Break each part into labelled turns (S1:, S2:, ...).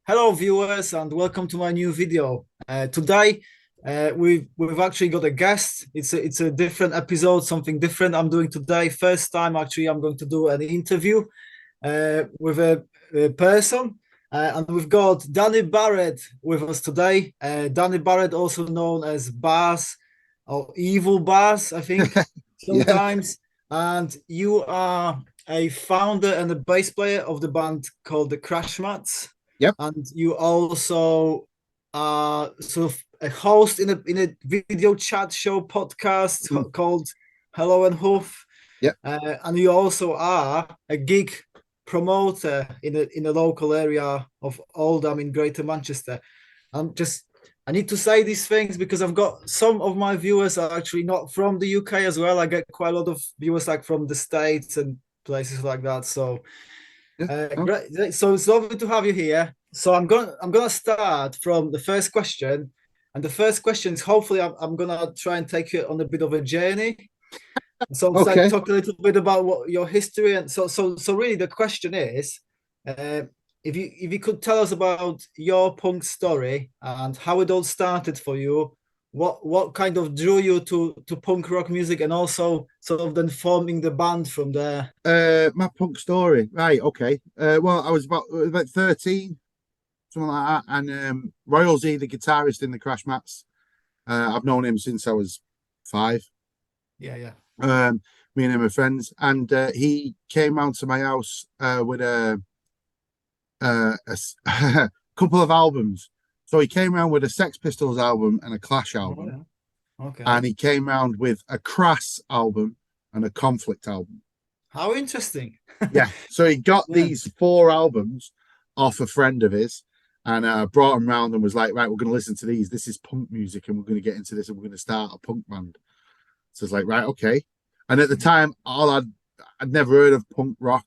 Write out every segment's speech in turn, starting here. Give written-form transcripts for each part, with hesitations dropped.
S1: Hello, viewers, and welcome to my new video. Today, we've actually got a guest. It's a different episode, something different I'm doing today. First time, actually, I'm going to do an interview with a person, and we've got Danny Barrett with us today. Danny Barrett, also known as Bazz or Evil Bazz, I think
S2: Yeah.
S1: sometimes. And you are a founder and a bass player of the band called the Crash Mats,
S2: Yep.
S1: and you also are sort of a host in a video chat show podcast
S2: Mm.
S1: called Hello Hoof,
S2: Yep.
S1: and you also are a gig promoter in a local area of Oldham in Greater Manchester. I'm just I need to say these things because I've got some of my viewers are actually not from the UK as well. I get quite a lot of viewers like from the States and places like that. So
S2: Yeah. Oh,
S1: great. So it's lovely to have you here. So I'm gonna start from the first question, and the first question is hopefully I'm gonna try and take you on a bit of a journey. So it's like
S2: okay.
S1: talk a little bit about what your history, and so really the question is, uh, if you could tell us about your punk story and how it all started for you, what kind of drew you to punk rock music, and also sort of then forming the band from there.
S2: My punk story. Right. Okay. Well, I was about 13, something like that. And Royalsy, the guitarist in the Crash Mats, I've known him since I was 5.
S1: Yeah, yeah.
S2: Me and him are friends, and he came round to my house with a couple of albums. So he came around with a Sex Pistols album and a Clash
S1: Oh,
S2: album,
S1: yeah.
S2: and
S1: Okay.
S2: he came round with a Crass album and a Conflict album.
S1: How interesting.
S2: Yeah. So he got
S1: Yeah.
S2: these 4 albums off a friend of his and brought them round and was like, right, we're going to listen to these. This is punk music and we're going to get into this and we're going to start a punk band. So it's like, right, okay. And at the time, I'd never heard of punk rock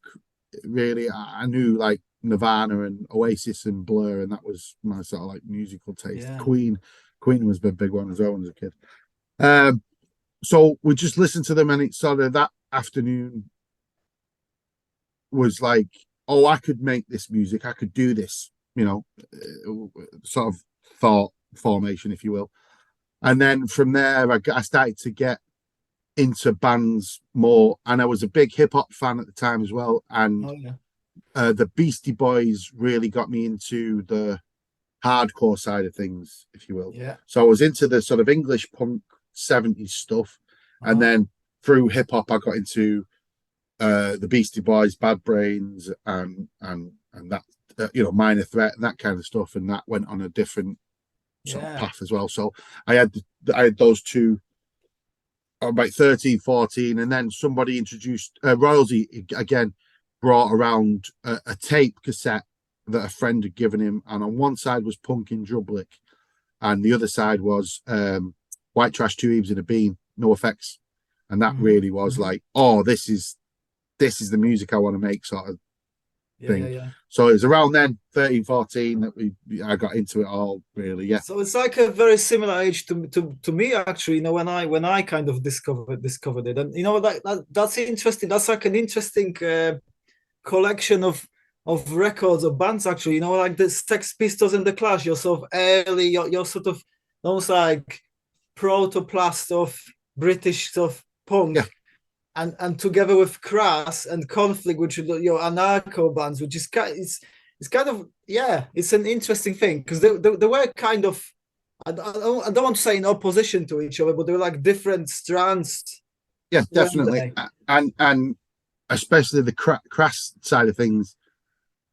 S2: really. I knew like Nirvana and Oasis and Blur, and that was my sort of like musical taste.
S1: Yeah.
S2: Queen was the big one as well as a kid. Um, so we just listened to them, and it sort of that afternoon was like, oh, I could make this music, I could do this, sort of thought formation, if you will. And then from there, I started to get into bands more, and I was a big hip hop fan at the time as well. And
S1: Oh, yeah.
S2: the Beastie Boys really got me into the hardcore side of things, if you will.
S1: Yeah.
S2: So I was into the sort of English punk 70s stuff, and
S1: Uh-huh.
S2: then through hip hop, I got into the Beastie Boys, Bad Brains, and that Minor Threat and that kind of stuff, and that went on a different sort of
S1: Yeah.
S2: path as well. So I had those two about 13, 14, and then somebody introduced Royalty again, brought around a tape cassette that a friend had given him, and on one side was Punk in Drublic, and the other side was White Trash, Two Eves and a Bean, No Effects, and that
S1: Hmm.
S2: really was
S1: Hmm.
S2: like, oh, this is the music I want to make, sort of
S1: Yeah, yeah,
S2: thing.
S1: yeah.
S2: So it was around then, 13, 14, that I got into it all, really. Yeah.
S1: So it's like a very similar age to me actually. When I kind of discovered it, and that's interesting. That's like an interesting collection of records of bands actually. Like the Sex Pistols and the Clash. You're sort of early. You're sort of almost like protoplast of British stuff
S2: Yeah.
S1: punk, and together with Crass and Conflict, which are your anarcho bands, which is it's kind of, yeah, it's an interesting thing because they were kind of, I don't want to say in opposition to each other, but they were like different strands,
S2: Yeah,
S1: weren't
S2: definitely.
S1: they?
S2: And especially the crass side of things,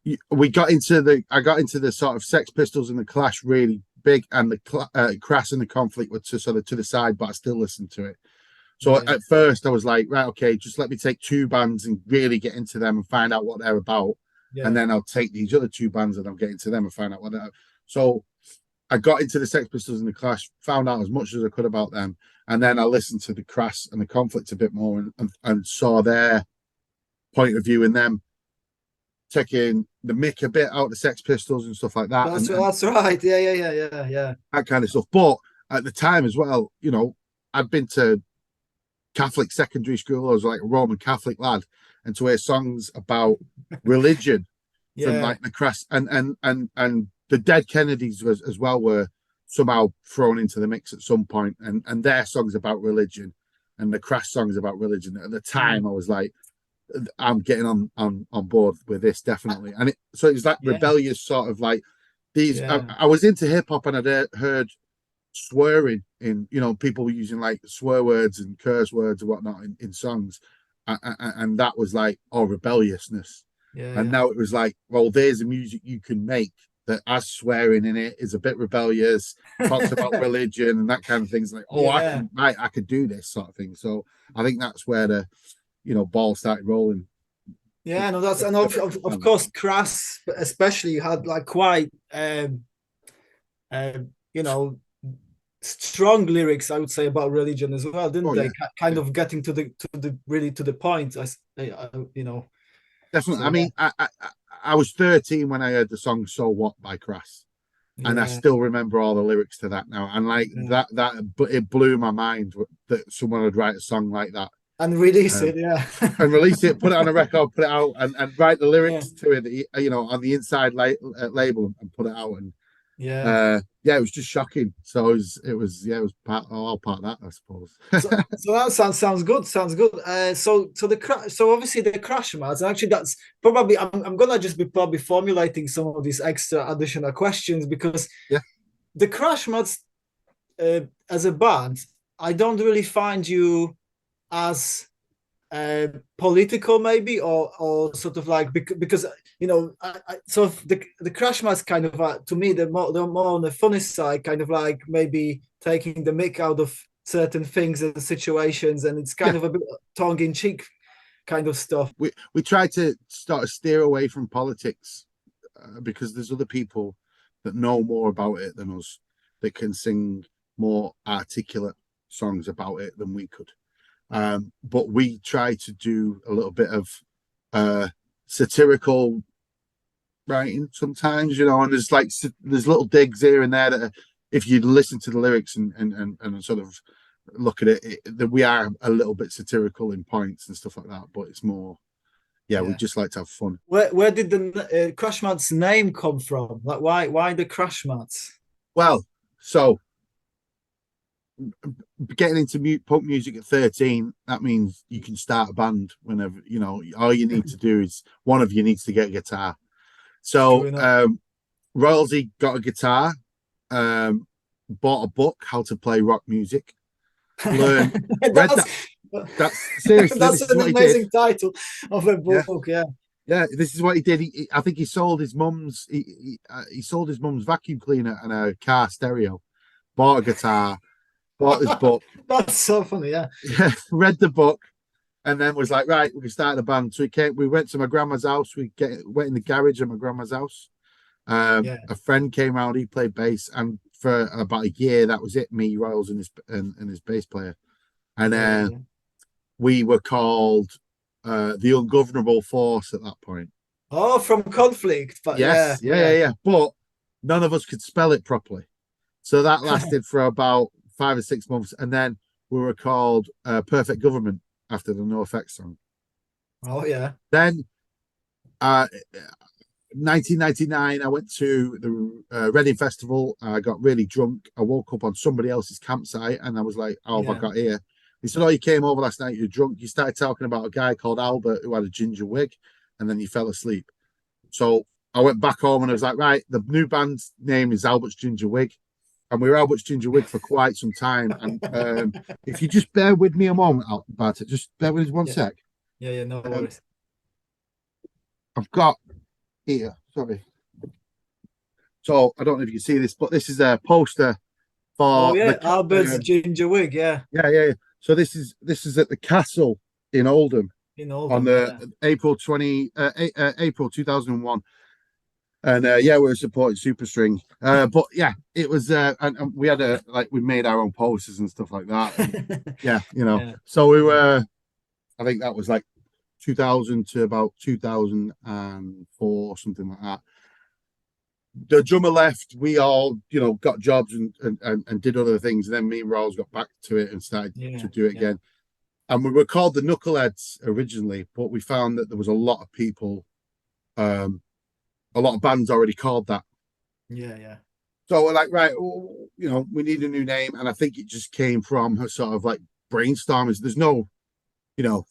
S2: I got into the sort of Sex Pistols and the Clash really big, and the Crass and the Conflict were to the side, but I still listened to it. So
S1: Yeah, yeah,
S2: at first I was like, right, okay, just let me take 2 bands and really get into them and find out what they're about, and
S1: yeah,
S2: then I'll take these other 2 bands and I'll get into them and find out what they're. So I got into the Sex Pistols and the Clash, found out as much as I could about them, and then I listened to the Crass and the Conflict a bit more, and saw their point of view in them taking the mick a bit out of the Sex Pistols and stuff like that, and
S1: that's right. Yeah, yeah, yeah, yeah, yeah,
S2: that kind of stuff. But at the time as well, I'd been to Catholic secondary school. I was like a Roman Catholic lad, and to hear songs about religion from
S1: yeah,
S2: like the Crass and the Dead Kennedys was, as well were somehow thrown into the mix at some point, and their songs about religion, and the Crash songs about religion. At the time, I was like, I'm getting on board with this definitely, and so it was that
S1: Yeah,
S2: rebellious sort of like these.
S1: yeah,
S2: I was into hip hop, and I'd heard swearing in, people were using like swear words and curse words and whatnot in songs, and that was like, oh, rebelliousness.
S1: yeah,
S2: And
S1: yeah,
S2: now it was like, well, there's a music you can make that has swearing in it, is a bit rebellious, talks about religion and that kind of things. Like, oh,
S1: yeah.
S2: I could do this sort of thing. So I think that's where the ball started rolling.
S1: Yeah, no, that's and of course, Crass especially had like quite uh, you know strong lyrics, I would say, about religion as well, didn't
S2: Oh
S1: they?
S2: yeah,
S1: Kind
S2: yeah,
S1: of getting to the really to the point.
S2: definitely.
S1: So
S2: I mean, I was 13 when I heard the song "So What" by Crass, and I
S1: yeah,
S2: still remember all the lyrics to that now. And like
S1: yeah,
S2: that, but it blew my mind that someone would write a song like that.
S1: and release
S2: Um,
S1: it. Yeah,
S2: and release it, put it on a record, put it out, and write the
S1: yeah,
S2: lyrics to it, on the inside label and put it out. And
S1: yeah.
S2: yeah, it was just shocking. So it was all part of that, I suppose.
S1: So that sounds good. Sounds good. So obviously the crash mats. Actually, that's probably I'm gonna just be probably formulating some of these extra additional questions because
S2: Yeah,
S1: the crash mats as a band, I don't really find you as political maybe or sort of like because so the crash mats kind of to me they're more on the funny side, kind of like maybe taking the mick out of certain things and situations, and it's
S2: yeah.
S1: kind of a bit tongue-in-cheek kind of stuff.
S2: We try to start to steer away from politics, because there's other people that know more about it than us, that can sing more articulate songs about it than we could. But we try to do a little bit of satirical writing sometimes, and there's little digs here and there that if you listen to the lyrics and sort of look at it, that we are a little bit satirical in points and stuff like that. But it's more, yeah, we
S1: Yeah.
S2: just like to have fun.
S1: Where did the crash mats name come from? Like why the crash mats?
S2: Well, so getting into punk music at 13, that means you can start a band whenever, all you need to do is one of you needs to get a guitar.
S1: True
S2: So
S1: enough.
S2: Royalty got a guitar, bought a book how to play rock music, learned, read
S1: that's
S2: that. That's seriously,
S1: that's
S2: this is
S1: an
S2: what he did.
S1: amazing title of a
S2: Yeah,
S1: book. Yeah.
S2: yeah, this is what he did. I think he sold his mum's. He sold his mum's vacuum cleaner and a car stereo. Bought a guitar. Bought this book.
S1: That's so funny. Yeah.
S2: Read the book, and then was like, right, we can start the band. So we went to my grandma's house. Went in the garage at my grandma's house.
S1: Yeah.
S2: A friend came out. He played bass, and for about a year, that was it. Me, Royals, and his bass player, and
S1: Yeah. Yeah. Yeah.
S2: we were called the Ungovernable Force at that point.
S1: Oh, from conflict, but yeah,
S2: Yes, yeah, yeah,
S1: yeah.
S2: yeah. But none of us could spell it properly, so that lasted for about 5 or 6 months, and then we were called Perfect Government after the NoFX song.
S1: Oh yeah.
S2: Then, 1999, I went to the Reading Festival. I got really drunk. I woke up on somebody else's campsite, and I was like, "Oh, have I
S1: Yeah.
S2: got here?" He said, "Oh, you came over last night. You're drunk. You started talking about a guy called Albert who had a ginger wig, and then you fell asleep." So I went back home and I was like, "Right, the new band's name is Albert's Ginger Wig." And we were Albert's Ginger Wig for quite some time. And if you just bear with me a moment about it, just bear with us one
S1: Yeah.
S2: sec.
S1: Yeah. Yeah. No
S2: Um,
S1: worries.
S2: I've got here, sorry. So I don't know if you can see this, but this is a poster
S1: Oh
S2: for
S1: yeah.
S2: the
S1: Albert's ginger wig. Yeah.
S2: yeah, yeah. So this is at the castle in Oldham
S1: In
S2: on
S1: Oldham. Yeah.
S2: the April 2001. And yeah, we were supporting Superstring. But yeah, it was and we had we made our own posters and stuff like that. And yeah,
S1: Yeah.
S2: so we were, I think that was like 2000 to about 2004, something like that. The drummer left, we all, got jobs and did other things. And then me and Rolls got back to it and started
S1: Yeah.
S2: to do it
S1: Yeah.
S2: again. And we were called the Knuckleheads originally, but we found that there was a lot of people, a lot of bands already called that.
S1: Yeah, yeah.
S2: So we're like, right, we need a new name, and I think it just came from her sort of like brainstorming. There's no,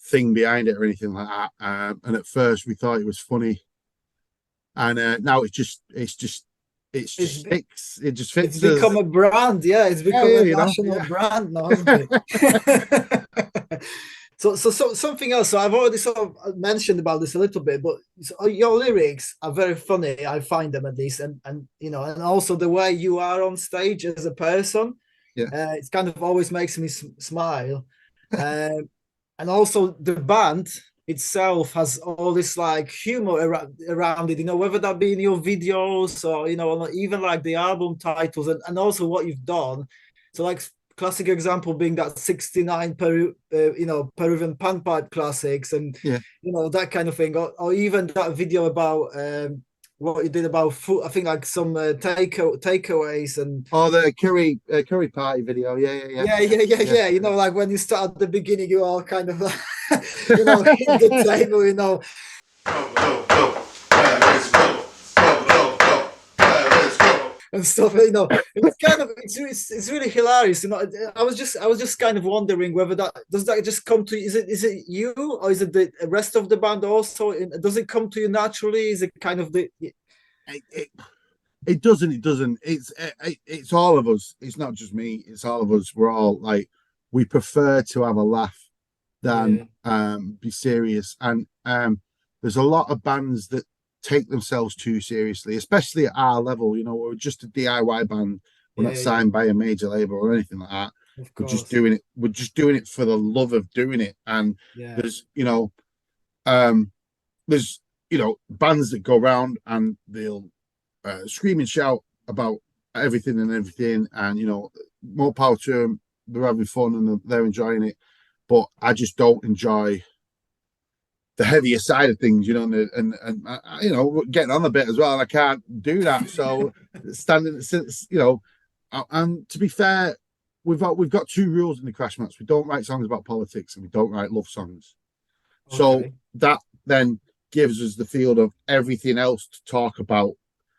S2: thing behind it or anything like that. And at first we thought it was funny, and now it's
S1: It's
S2: just fits. It just
S1: it's
S2: fits
S1: become
S2: us.
S1: a brand. Yeah, it's
S2: Yeah,
S1: become
S2: yeah,
S1: a national
S2: yeah.
S1: brand now, hasn't it? So something else. So I've already sort of mentioned about this a little bit, but your lyrics are very funny. I find them at least, and and also the way you are on stage as a person,
S2: Yeah.
S1: it kind of always makes me smile. Um, and also the band itself has all this like humor around it, whether that be in your videos or even like the album titles, and also what you've done. So like classic example being that 69 Peruvian panpipe classics, and
S2: Yeah.
S1: that kind of thing, or even that video about what you did about food. I think like some takeaways and
S2: Oh, the curry party video. Yeah, yeah, yeah,
S1: yeah, yeah, yeah,
S2: yeah,
S1: yeah. Like when you start at the beginning, you all kind of, hit the table,
S3: Go, go, go. Let's go. Go, go, go. Let's go.
S1: and stuff. It's kind of it's really hilarious. I was just kind of wondering whether that just come to, is it you, or is it the rest of the band also? Does it come to you naturally? Is it kind of the
S2: it, it, it doesn't. It doesn't. It's all of us. It's not just me. It's all of us. We're all like, we prefer to have a laugh than
S1: yeah,
S2: be serious. And there's a lot of bands that take themselves too seriously, especially at our level. We're just a DIY band. We're not
S1: yeah, yeah,
S2: signed by a major label or anything like that.
S1: of
S2: We're just
S1: course,
S2: doing it. We're just doing it for the love of doing it. And
S1: yeah,
S2: there's, um, there's, bands that go around and they'll scream and shout about everything and everything, and more power to them. They're having fun and they're enjoying it, but I just don't enjoy the heavier side of things, getting on a bit as well, and I can't do that. So standing, and to be fair, we've got two rules in the Crash Mats: we don't write songs about politics, and we don't write love songs. So
S1: okay,
S2: that then gives us the field of everything else to talk about.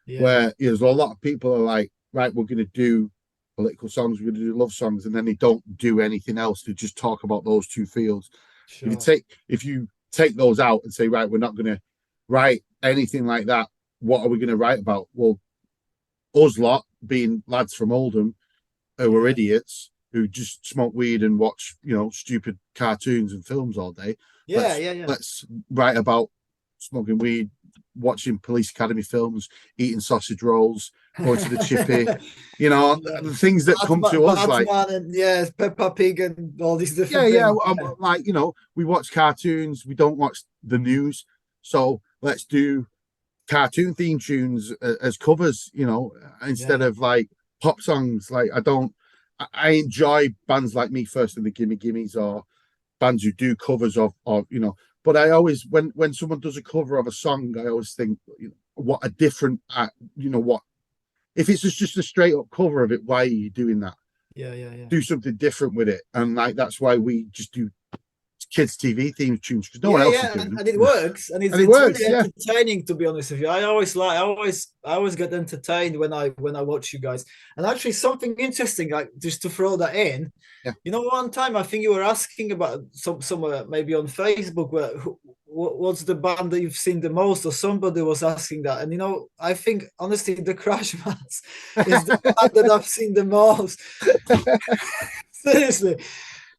S1: yeah,
S2: Where there's a lot of people are like, right, we're going to do political songs, we're going to do love songs, and then they don't do anything else. They just talk about those two fields.
S1: sure,
S2: If you take those out and say, right, we're not going to write anything like that, what are we going to write about? Well, us lot being lads from Oldham who are
S1: yeah,
S2: idiots who just smoke weed and watch stupid cartoons and films all day.
S1: yeah,
S2: let's
S1: yeah, yeah.
S2: let's write about smoking weed, watching Police Academy films, eating sausage rolls, going to the chippy,
S1: Yeah.
S2: the things that come
S1: Batman,
S2: to us like,
S1: Batman, and yeah, Peppa Pig, and all these
S2: yeah,
S1: different
S2: yeah,
S1: things. Yeah,
S2: like, we watch cartoons, we don't watch the news, so let's do cartoon theme tunes as covers, instead
S1: yeah,
S2: of like pop songs. Like, I enjoy bands like Me First and the Gimme Gimmes, or bands who do covers of. But I always, when someone does a cover of a song, I always think, what a different, what if it's just a straight up cover of it? Why are you doing that?
S1: yeah, yeah, yeah.
S2: Do something different with it, and like that's why we just do kids' TV theme tunes, because no one
S1: Yeah,
S2: else is
S1: yeah,
S2: doing
S1: and it
S2: them,
S1: works, and it's
S2: and it
S1: it's really
S2: works. Yeah,
S1: entertaining, to be honest with you. I always get entertained when I watch you guys. And actually, something interesting, like just to throw that in,
S2: yeah.
S1: one time I think you were asking about somewhere maybe on Facebook, what's the band that you've seen the most, or somebody was asking that, and I think honestly the Crash Mats is the band that I've seen the most. Seriously,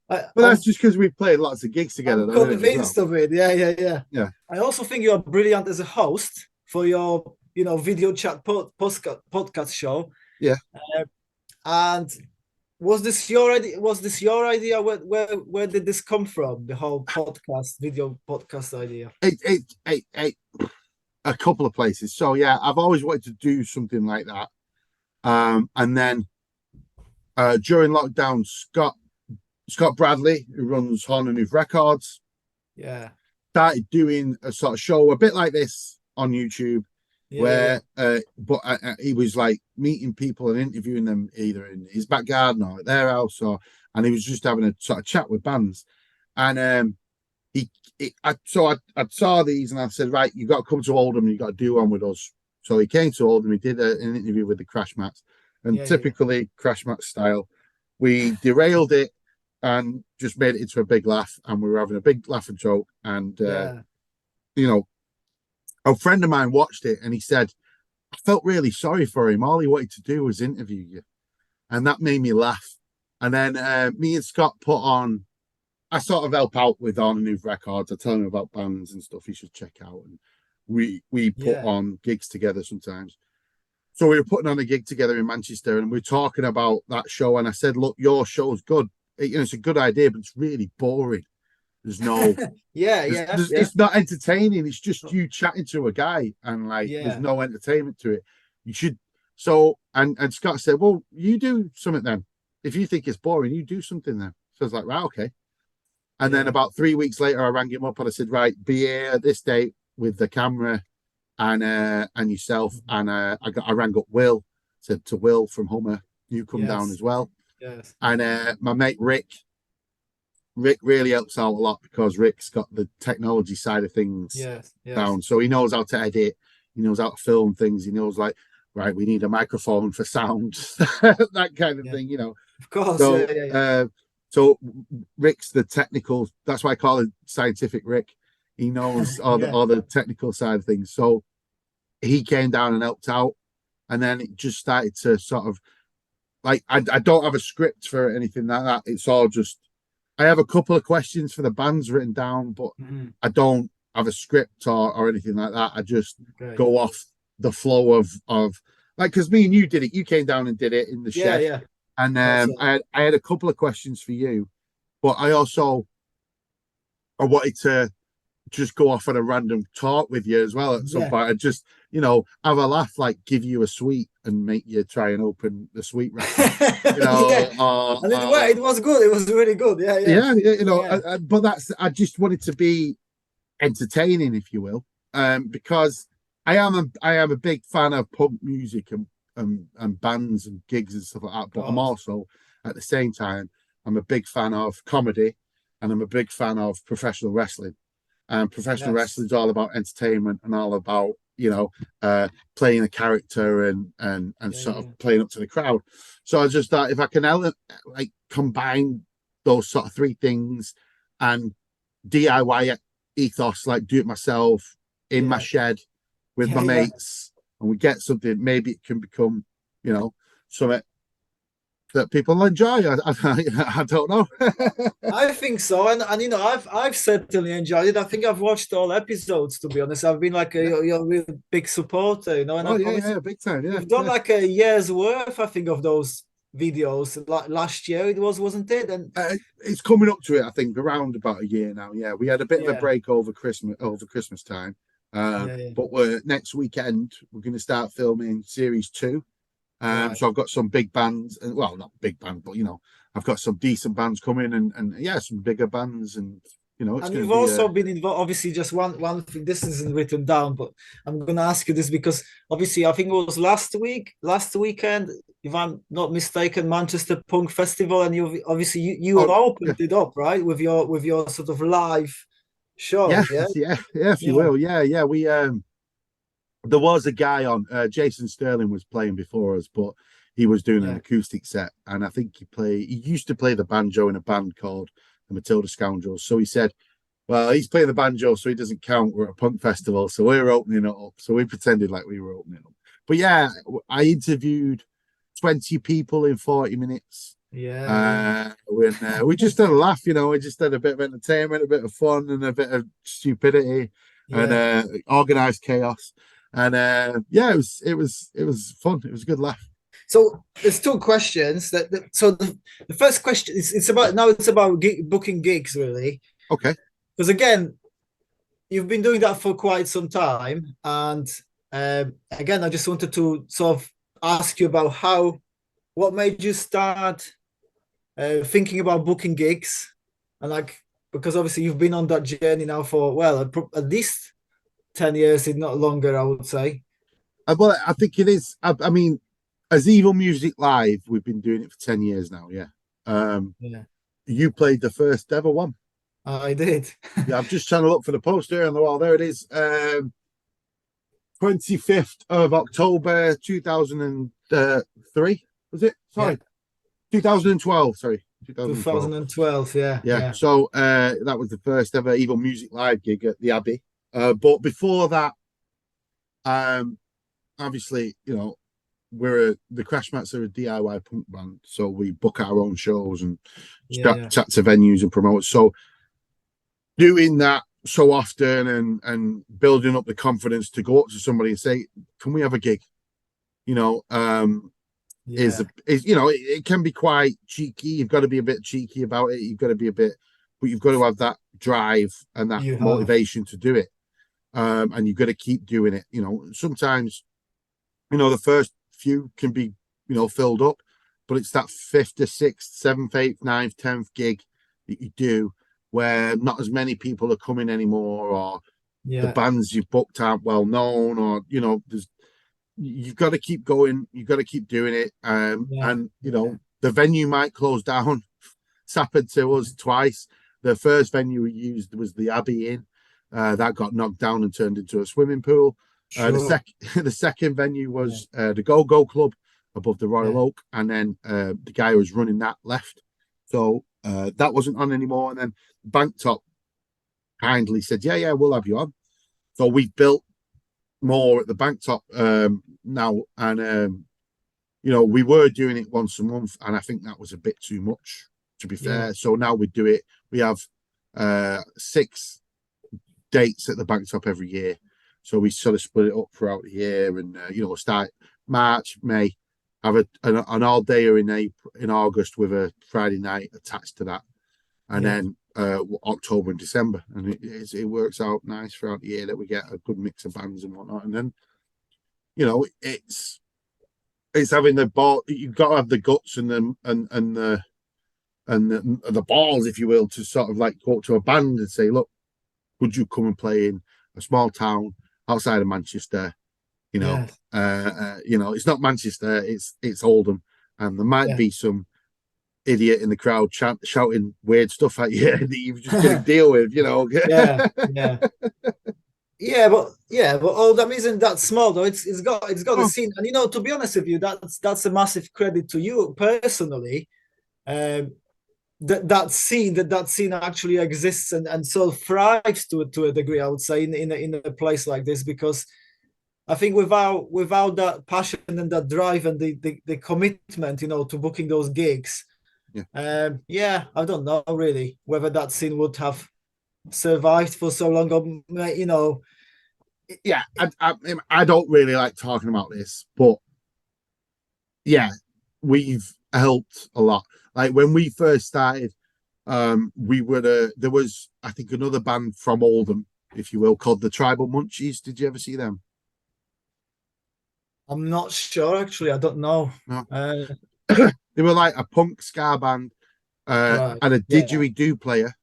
S1: I,
S2: But that's
S1: I'm
S2: just because we've played lots of gigs together,
S1: I'm
S2: though, isn't it, as well?
S1: convinced of it. Yeah, yeah, yeah.
S2: Yeah.
S1: I also think you are brilliant as a host for your, video chat podcast show.
S2: Yeah.
S1: Uh, and was this your idea? Was this your idea? Where did this come from? The whole video podcast idea.
S2: A couple of places. So yeah, I've always wanted to do something like that. And then during lockdown, Scott Bradley, who runs Horn and Hoof Records,
S1: Yeah,
S2: started doing a sort of show a bit like this on YouTube,
S1: yeah, yeah, yeah,
S2: where he was like meeting people and interviewing them either in his back garden or at their house, and he was just having a sort of chat with bands. And I saw these and I said, right, you got to come to Oldham, you got to do one with us. So he came to Oldham. He did an interview with the Crash Mats, and typically Crash Mats style, we derailed it and just made it into a big laugh, and we were having a big laugh and joke. And you know, a friend of mine watched it, and he said, "I felt really sorry for him. All he wanted to do was interview you," and that made me laugh. And then me and Scott put on. I sort of help out with on new records. I tell him about bands and stuff he should check out, and we put on gigs together sometimes. So we were putting on a gig together in Manchester, and we are talking about that show. And I said, "Look, your show's good. It's a good idea, but it's really boring. There's no, it's not entertaining. It's just you chatting to a guy, and like there's no entertainment to it. You should." So and Scott said, "Well, you do something then. If you think it's boring, you do something then." So I was like, "Right, okay." And then about 3 weeks later, I rang him up and I said, "Right, be here at this date with the camera and yourself." And I rang up Will, said to Will from Hummer, "You come down as well."
S1: Yes.
S2: And my mate Rick really helps out a lot because Rick's got the technology side of things down. So he knows how to edit, he knows how to film things, he knows like, right, we need a microphone for sound, that kind of thing, you know.
S1: Of course.
S2: So so Rick's the technical, that's why I call it Scientific Rick. He knows all the technical side of things. So he came down and helped out, and then it just started to sort of like I don't have a script for anything like that. It's all just I have a couple of questions for the bands written down, but I don't have a script or anything like that. I just go off the flow of like, because me and you did it. You came down and did it in the shed. And I had a couple of questions for you, but I wanted to just go off on a random talk with you as well at some point. I just, you know, have a laugh, like give you a sweet and make you try and open the sweet wrapper. You know,
S1: and it was good. It was really good.
S2: You know, but I just wanted to be entertaining, if you will, because I am a big fan of punk music and bands and gigs and stuff like that. But I'm also at the same time I'm a big fan of comedy, and I'm a big fan of professional wrestling. And professional wrestling is all about entertainment and all about, you know, playing a character and sort of playing up to the crowd. So I just thought if I can like combine those sort of three things and DIY ethos, like do it myself in my shed with my mates, and we get something, maybe it can become, you know, something that people enjoy. I don't know.
S1: I think so, and you know, I've certainly enjoyed it. I think I've watched all episodes. To be honest, I've been like a real big supporter. You know, and
S2: big time. Yeah,
S1: we've done like a year's worth, I think, of those videos. Like last year, it wasn't it? And
S2: it's coming up to it. I think around about a year now. Yeah, we had a bit of a break over Christmas time. But next weekend we're going to start filming series 2. So I've got some big bands, and well, not big band, but you know, I've got some decent bands coming, and some bigger bands, and you know,
S1: and you've also been involved. Obviously, just one thing. This isn't written down, but I'm going to ask you this because obviously, I think it was last weekend, if I'm not mistaken, Manchester Punk Festival, and you obviously you opened it up, right, with your sort of live show.
S2: If you will, we there was a guy on, Jason Sterling was playing before us, but he was doing an acoustic set, and I think he used to play the banjo in a band called the Matilda Scoundrels. So he said, well, he's playing the banjo, so he doesn't count. We're at a punk festival, so we're opening it up. So we pretended like we were opening it up. But yeah, I interviewed 20 people in 40 minutes. When we just had a laugh, you know, we just had a bit of entertainment, a bit of fun, and a bit of stupidity and organized chaos. And it was fun. It was a good laugh.
S1: So there's 2 questions. The first question it's about booking gigs, really.
S2: Okay.
S1: Because again, you've been doing that for quite some time, and again, I just wanted to sort of ask you about what made you start thinking about booking gigs, and like because obviously you've been on that journey now for at least 10 years, if not longer, I would say.
S2: Well, I think it is. I mean, as Evil Music Live, we've been doing it for 10 years now. You played the first ever one.
S1: I did.
S2: I'm just trying to look for the poster on the wall. There it is. 25th of October 2003, was it? Sorry,
S1: Yeah.
S2: 2012. Sorry, 2012.
S1: 2012. Yeah,
S2: Yeah.
S1: yeah,
S2: So that was the first ever Evil Music Live gig at the Abbey. But before that, obviously, the Crash Mats are a DIY punk band, so we book our own shows and
S1: yeah,
S2: chat to venues and promoters. So doing that so often and building up the confidence to go up to somebody and say, "Can we have a gig?" You know,
S1: yeah,
S2: it can be quite cheeky. You've got to be a bit cheeky about it. You've got to be a bit, but you've got to have that drive and that
S1: you have.
S2: motivation to do it. And you've got to keep doing it. Sometimes, the first few can be, filled up, but it's that fifth to sixth, seventh, eighth, ninth, 10th gig that you do where not as many people are coming anymore, or the
S1: Yeah,
S2: bands you've booked aren't well known, or you've got to keep going, you've got to keep doing it.
S1: yeah,
S2: And
S1: yeah,
S2: the venue might close down. It's happened to us twice. The first venue we used was the Abbey Inn. That got knocked down and turned into a swimming pool.
S1: sure.
S2: The second venue
S1: Yeah,
S2: was the Go Go Club above the Royal
S1: yeah,
S2: Oak, and then the guy who was running that left, so that wasn't on anymore. And then Bank Top kindly said, "Yeah, we'll have you on." So we've built more at the Bank Top now, and we were doing it once a month, and I think that was a bit too much, to be
S1: yeah,
S2: fair. So now we do it. We have 6 dates at the Bank Top every year. So we sort of split it up throughout the year, and start March, May, have an all dayer in August with a Friday night attached to that, and
S1: yeah,
S2: then October and December, and it works out nice throughout the year that we get a good mix of bands and whatnot. And then it's having the ball. You've got to have the guts and the balls, if you will, to sort of like go up to a band and say, "Look, would you come and play in a small town outside of Manchester?"
S1: yeah,
S2: It's not Manchester, it's Oldham, and there might
S1: yeah.
S2: be some idiot in the crowd shouting weird stuff at you that you've just got to deal with.
S1: Yeah, yeah. Yeah, but Oldham isn't that small though. It's got the
S2: Oh,
S1: scene, and to be honest with you, that's a massive credit to you personally. Um, that scene actually exists and so thrives to a degree, I would say, in a place like this, because I think without that passion and that drive and the commitment, to booking those gigs,
S2: yeah.
S1: I don't know really whether that scene would have survived for so long, or.
S2: Yeah, I don't really like talking about this, but yeah, we've helped a lot. Like when we first started, we were there was, I think, another band from Oldham, if you will, called the Tribal Munchies. Did you ever see them?
S1: I'm not sure actually. I don't know.
S2: No.
S1: Uh,
S2: They were like a punk ska band,
S1: right.
S2: and a
S1: Yeah.
S2: didgeridoo player.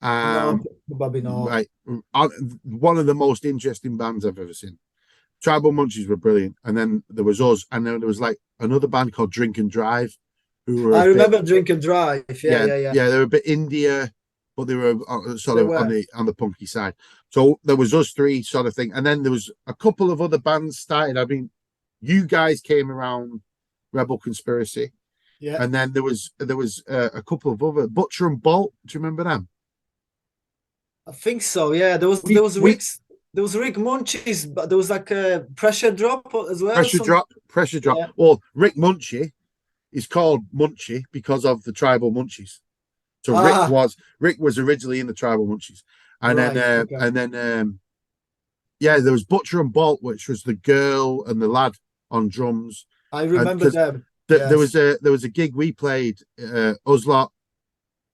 S1: No,
S2: Um,
S1: probably not.
S2: right, one of the most interesting bands I've ever seen. Tribal Munchies were brilliant, and then there was us, and then there was like another band called Drink and Drive, who were a
S1: I
S2: bit,
S1: remember Drink and Drive. Yeah,
S2: yeah,
S1: yeah, yeah.
S2: yeah, they were a bit India, but they were sort
S1: They
S2: of on
S1: were.
S2: the punky side. So there was us three sort of thing, and then there was a couple of other bands started. I mean, you guys came around Rebel Conspiracy,
S1: Yeah.
S2: and then there was a couple of other Butcher and Bolt. Do you remember them?
S1: I think so. Yeah. There was
S2: We
S1: there was
S2: we
S1: Rick's there was Rick Munchies, but there was like a pressure drop as well.
S2: pressure drop.
S1: Yeah.
S2: Well, Rick Munchie is called Munchie because of the Tribal Munchies. So
S1: Ah,
S2: Rick was originally in the Tribal Munchies, and then
S1: right. Okay.
S2: yeah, there was Butcher and Bolt, which was the girl and the lad on drums,
S1: I
S2: and
S1: remember
S2: because
S1: them.
S2: there was
S1: Yes.
S2: a gig we played, us lot,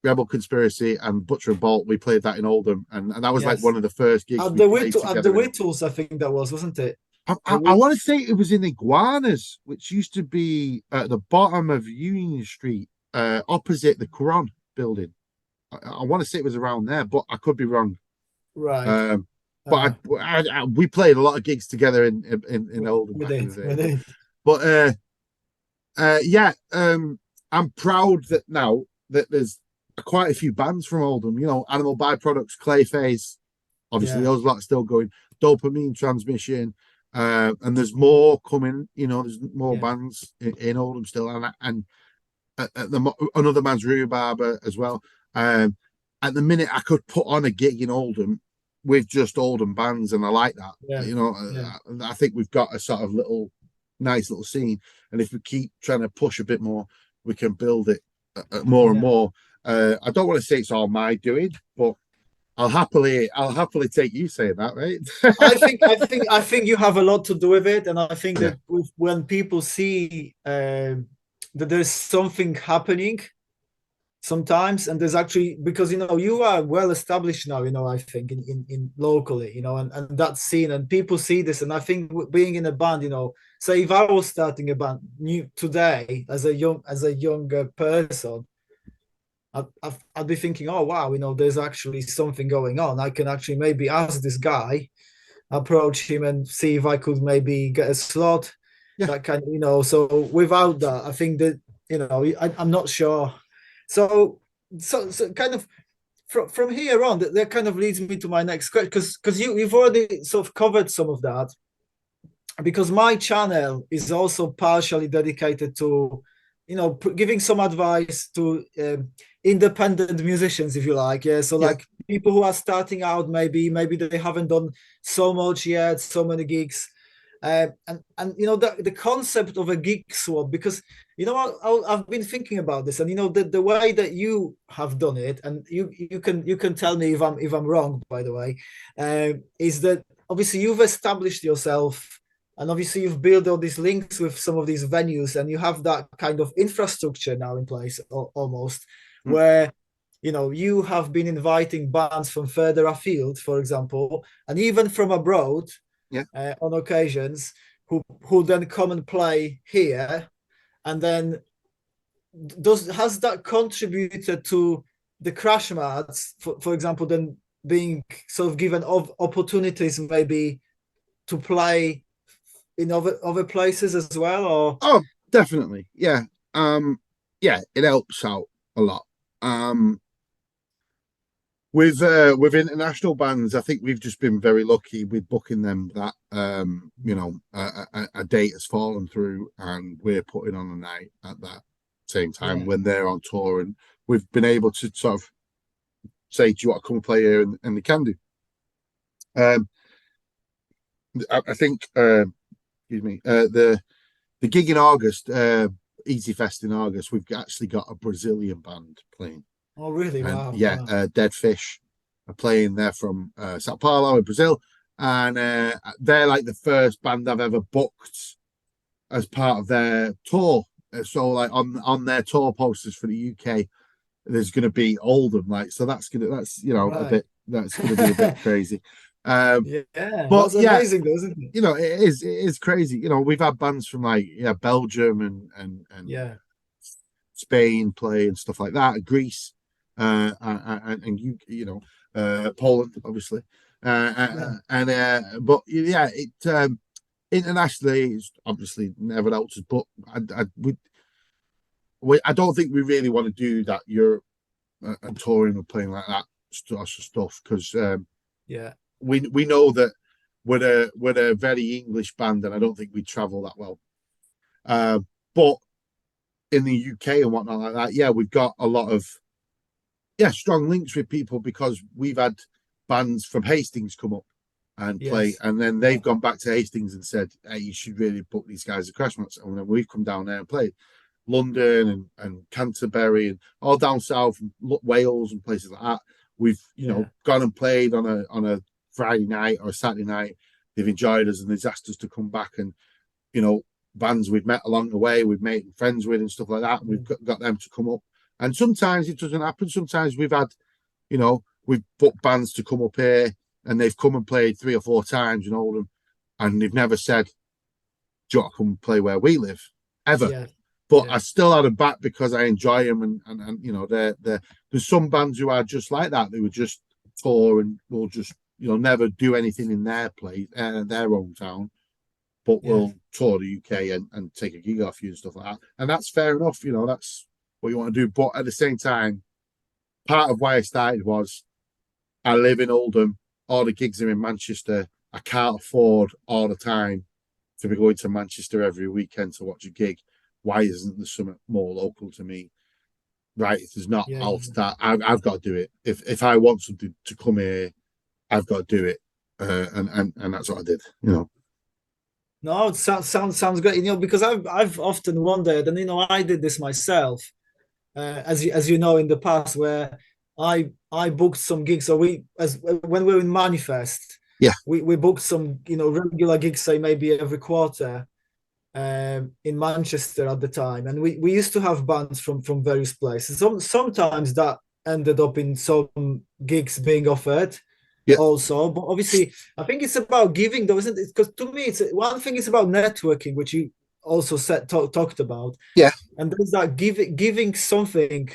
S2: Rebel Conspiracy, and Butcher and Bolt. We played that in Oldham, and that was like
S1: Yes.
S2: one of the first gigs
S1: At
S2: we
S1: the
S2: played
S1: Whittle, at the
S2: together.
S1: Whittles, I think that was, wasn't it?
S2: I, I want to say it was in Iguanas, which used to be at the bottom of Union Street, opposite the Quran building. I want to say it was around there, but I could be wrong.
S1: Right.
S2: Um, but
S1: Uh,
S2: we played a lot of gigs together in Oldham
S1: we
S2: back in
S1: did.
S2: the
S1: We
S2: day.
S1: did.
S2: But yeah, I'm proud that now that there's quite a few bands from Oldham. Animal Byproducts, Clayface, obviously
S1: Yeah.
S2: those lot are still going. Dopamine Transmission, And there's more coming. You know, there's more
S1: Yeah.
S2: bands in Oldham still, and at another man's rhubarb as well. At the minute, I could put on a gig in Oldham with just Oldham bands, and I like that.
S1: Yeah.
S2: You know,
S1: Yeah.
S2: I think we've got a sort of nice little scene, and if we keep trying to push a bit more, we can build it more and
S1: Yeah.
S2: more. I don't want to say it's all my doing, but I'll happily take you saying that, right?
S1: I think you have a lot to do with it, and I think
S2: Yeah.
S1: that when people see that there's something happening sometimes, and there's actually, because you are well established now, I think in locally, and that scene, and people see this, and I think being in a band, say if I was starting a band new today as a younger person, I'd be thinking, oh wow, there's actually something going on. I can actually maybe ask this guy, approach him, and see if I could maybe get a slot.
S2: Yeah.
S1: That kind of, so without that, I think that, I'm not sure. So kind of from here on, that kind of leads me to my next question, because you've already sort of covered some of that, because my channel is also partially dedicated to, giving some advice to independent musicians, if you like. Yeah. So like people who are starting out, maybe they haven't done so much yet, so many gigs. And the concept of a gig swap, because I've been thinking about this, and the way that you have done it, and you can tell me if I'm wrong, by the way, is that obviously you've established yourself, and obviously you've built all these links with some of these venues, and you have that kind of infrastructure now in place, almost, where you have been inviting bands from further afield, for example, and even from abroad, on occasions, who then come and play here. And then has that contributed to the crash mats, for example, then being sort of given opportunities maybe to play in other places as well? Or
S2: Definitely, yeah. It helps out a lot. With international bands, I think we've just been very lucky with booking them that a date has fallen through, and we're putting on a night at that same time when they're on tour, and we've been able to sort of say, do you want to come play here, and they can do. I think excuse me, the gig in August, Easy Fest in August, we've actually got a Brazilian band playing.
S1: Oh, really?
S2: And
S1: wow. Wow.
S2: Dead Fish are playing. They're from Sao Paulo in Brazil, and they're like the first band I've ever booked as part of their tour. So like on their tour posters for the UK, there's going to be Oldham, that's a bit, that's going to be a bit crazy.
S1: But that's amazing, though, isn't it?
S2: It is crazy. We've had bands from like Belgium and Spain play and stuff like that, Greece, and Poland, obviously, but internationally, it's obviously never helps us. But I don't think we really want to do that Europe and touring or playing like that sort of stuff, because we know that we're a very English band, and I don't think we travel that well. But in the UK and whatnot like that, we've got a lot of strong links with people, because we've had bands from Hastings come up and play, and then they've gone back to Hastings and said, hey, you should really book these guys at crash mats, and then we've come down there and played London and Canterbury and all down south, and Wales and places like that. We've gone and played on a Friday night or a Saturday night. They've enjoyed us, and they've asked us to come back, and bands we've met along the way, we've made friends with and stuff like that, and we've got them to come up. And sometimes it doesn't happen. Sometimes we've had, we've booked bands to come up here, and they've come and played 3 or 4 times in Oldham, and they've never said, do you want to come play where we live, ever. But I still had them back because I enjoy them, and there's some bands who are just like that. They would just tour and will just never do anything in their place, their hometown, but we'll tour the UK and take a gig off you and stuff like that. And that's fair enough, that's what you want to do. But at the same time, part of why I started was I live in Oldham, all the gigs are in Manchester, I can't afford all the time to be going to Manchester every weekend to watch a gig. Why isn't there something more local to me? Right, if there's not,
S1: Yeah,
S2: I'll start. I've got to do it. If I want something to come here, I've got to do it, and that's what I did.
S1: no, it sounds great. Because I've often wondered, and I did this myself, as you know, in the past, where I booked some gigs. So when we were in Manifest,
S2: Yeah,
S1: we booked some regular gigs, say maybe every quarter, in Manchester at the time, and we used to have bands from various places. Sometimes that ended up in some gigs being offered
S2: yeah,
S1: also, but obviously I think it's about giving, though, isn't it? Because to me, it's one thing is about networking, which you also talked about,
S2: yeah,
S1: and there's that giving something,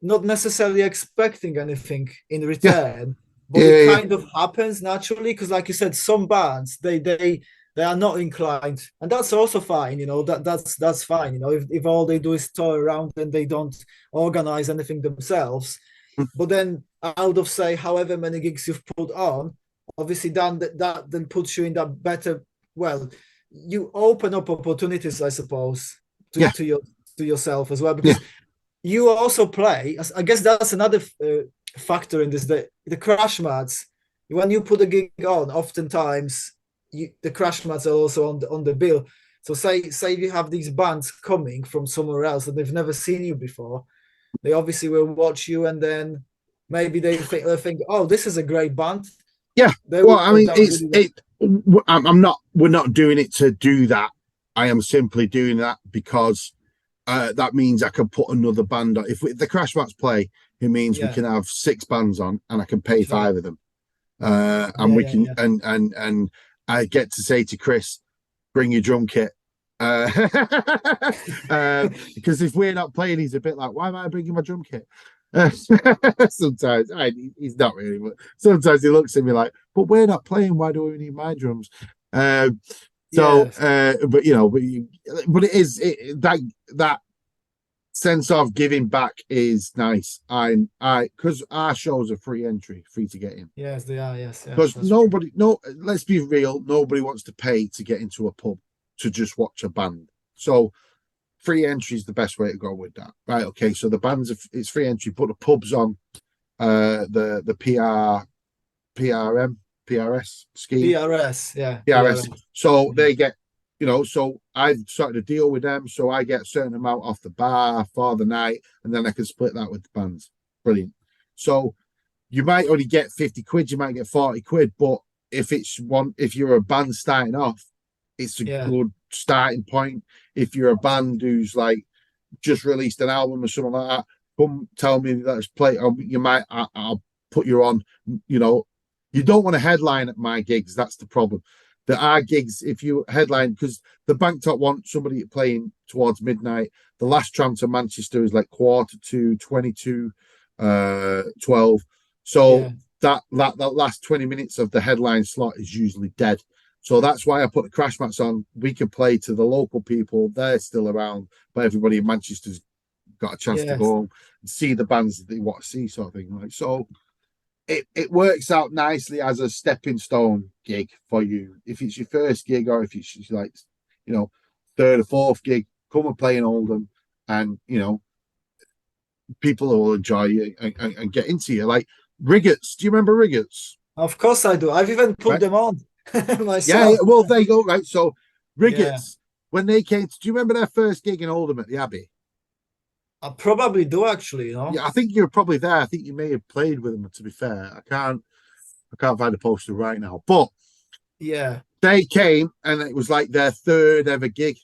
S1: not necessarily expecting anything in
S2: yeah,
S1: return,
S2: yeah,
S1: but it
S2: yeah,
S1: kind of happens naturally. Because, like you said, some bands they are not inclined, and that's also fine. That's fine. If all they do is tour around and they don't organize anything themselves,
S2: yeah.
S1: but then out of, say, however many gigs you've put on, obviously that then puts you in that better. Well, you open up opportunities, I suppose, to
S2: Yeah,
S1: to your to yourself as well,
S2: yeah,
S1: because you also play. I guess that's another factor in this. The crash mats. When you put a gig on, oftentimes the crash mats are also on the bill. So say you have these bands coming from somewhere else and they've never seen you before. They obviously will watch you, and then maybe they think, oh, this is a great band.
S2: yeah.
S1: They
S2: Well,
S1: will
S2: I
S1: go
S2: mean,
S1: down
S2: it's
S1: really well.
S2: it. I'm not. We're not doing it to do that. I am simply doing that because that means I can put another band on. If the Crash Mats play, it means we
S1: Yeah,
S2: can have 6 bands on, and I can pay
S1: sure.
S2: 5 of them. And
S1: Yeah,
S2: we
S1: yeah,
S2: can
S1: yeah.
S2: and I get to say to Chris, bring your drum kit. Uh, because if we're not playing, he's a bit like, why am I bringing my drum kit? Sometimes he's not really, but sometimes he looks at me like, but we're not playing. Why do we need my drums?
S1: Yes.
S2: But it is that sense of giving back is nice. I because our shows are free entry, free to get in.
S1: Yes, they are. Yes, yes,
S2: Because
S1: that's true.
S2: let's be real, nobody wants to pay to get into a pub to just watch a band. So free entry is the best way to go with that. Right, okay. So the bands it's free entry, put the pubs on the PRM, PRS scheme.
S1: PRS, yeah,
S2: PRS.
S1: PRS.
S2: So
S1: Yeah.
S2: they get, so I've started to deal with them. So I get a certain amount off the bar for the night, and then I can split that with the bands. Brilliant. So you might only get 50 quid, you might get 40 quid, but if you're a band starting off, it's a
S1: Yeah.
S2: good starting point. If you're a band who's like just released an album or something like that, come tell me that it's play. I'll put you on. You know, you don't want to headline at my gigs. That's the problem. There are gigs if you headline because the Bank Top want somebody playing towards midnight. The last tram to Manchester is like 1:45, 22, 12. So
S1: Yeah.
S2: that last 20 minutes of the headline slot is usually dead. So that's why I put the crash mats on. We can play to the local people. They're still around, but everybody in Manchester's got a chance to go
S1: Yes.
S2: home and see the bands that they want to see, sort of thing. Like so, it works out nicely as a stepping stone gig for you. If it's your first gig or if it's like, third or fourth gig, come and play in Oldham, and people will enjoy you and get into you. Like Riggets, do you remember Riggets?
S1: Of course I do. I've even put
S2: Right?
S1: them on
S2: Yeah.
S1: myself.
S2: Well, there you go. Right. So
S1: Yeah.
S2: Riggets, when they came, do you remember their first gig in Oldham at the Abbey?
S1: I probably do actually.
S2: Yeah, I think you're probably there. I think you may have played with them. To be fair, I can't find a poster right now, but
S1: Yeah.
S2: they came and it was like their third ever gig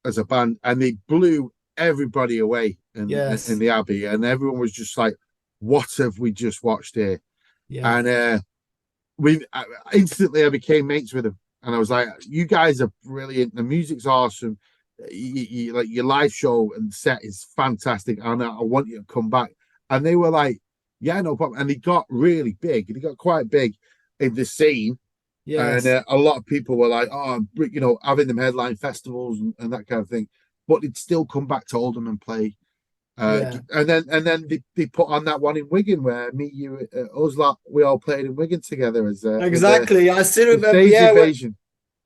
S2: as a band, and they blew everybody away in
S1: Yes.
S2: the Abbey, and everyone was just like, "What have we just watched here?"
S1: Yeah.
S2: And we instantly I became mates with them, and I was like, "You guys are brilliant. The music's awesome. Like your live show and set is fantastic, and I want you to come back." And they were like, "Yeah, no problem." And he got really big. He got quite big in the scene, and
S1: Yes.
S2: a lot of people were like, "Oh, having them headline festivals and that kind of thing." But they'd still come back to Oldham and play.
S1: Yeah.
S2: And then they put on that one in Wigan where me, you, us lot, we all played in Wigan together as with
S1: Exactly. I still
S2: the
S1: remember,
S2: stage invasion.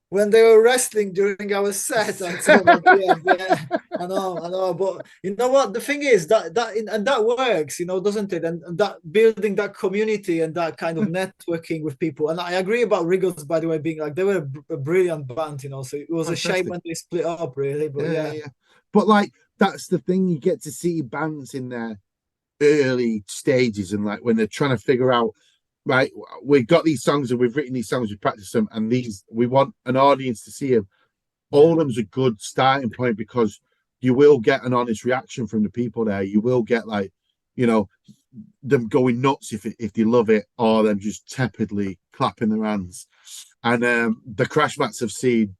S1: when they were wrestling during our set, I told them, yeah, I know. But you know what? The thing is and that works, doesn't it? And that building that community and that kind of networking with people. And I agree about Wriggles, by the way, being like they were a brilliant band, So it was a shame
S2: Fantastic.
S1: when they split up, really. But
S2: Yeah. But like that's the thing, you get to see bands in their early stages and like when they're trying to figure out, right, we've got these songs and we've written these songs, we practice them, and these we want an audience to see them. Oldham's a good starting point because you will get an honest reaction from the people there. You will get like, them going nuts if they love it, or them just tepidly clapping their hands. And the Crash Mats have seen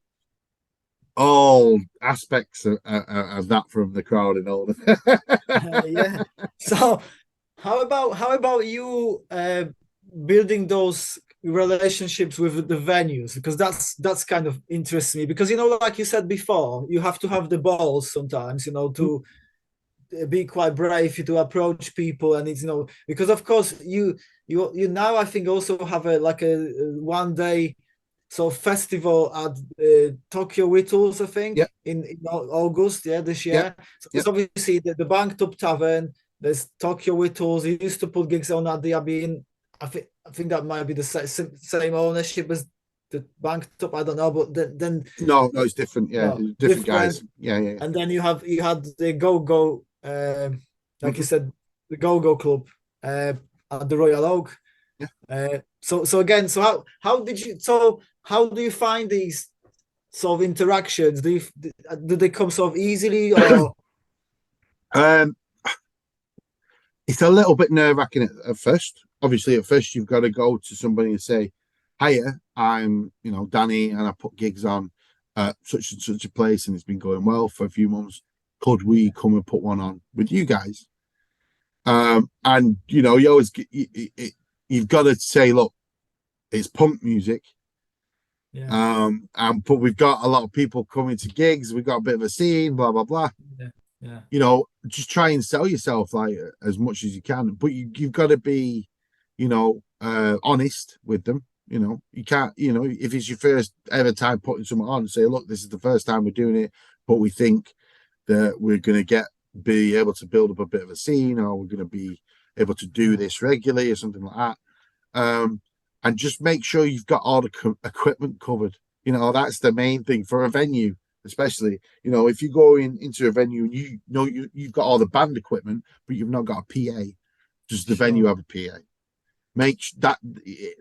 S2: all aspects of that from the crowd in Oldham.
S1: yeah. So how about you building those relationships with the venues, because that's kind of interests me, because like you said before, you have to have the balls sometimes, to be quite brave to approach people, and it's because of course you now I think also have a like a 1 day sort of festival at Tokyo Whittles, I think,
S2: Yeah,
S1: in August, this
S2: yeah,
S1: year. So
S2: yeah.
S1: it's obviously the Bank Top Tavern. There's Tokyo Whittles. He used to put gigs on at the Abbey. I think that might be the same ownership as the Bank Top. I don't know, but then
S2: No, it's different. Yeah,
S1: no,
S2: different guys.
S1: different.
S2: Yeah.
S1: And then you had the Go Go, like you
S2: Mhm.
S1: said, the Go Go Club at the Royal Oak.
S2: Yeah.
S1: So again, how do you find these sort of interactions? Do they come sort of easily, or
S2: Um, it's a little bit nerve wracking at first. Obviously, at first you've got to go to somebody and say, "Hiya, I'm Danny, and I put gigs on at such and such a place, and it's been going well for a few months. Could we come and put one on with you guys?" And you always you've got to say, "Look, it's punk music."
S1: yeah,
S2: But we've got a lot of people coming to gigs. We've got a bit of a scene, blah blah blah.
S1: yeah, yeah,
S2: Just try and sell yourself like as much as you can, but you've got to be honest with them. You can't, if it's your first ever time putting something on, say, look, this is the first time we're doing it, but we think that we're going to be able to build up a bit of a scene, or we're going to be able to do this regularly or something like that. And just make sure you've got all the equipment covered. That's the main thing for a venue, especially. If you go into a venue and you've got all the band equipment, but you've not got a PA, does the venue have a PA?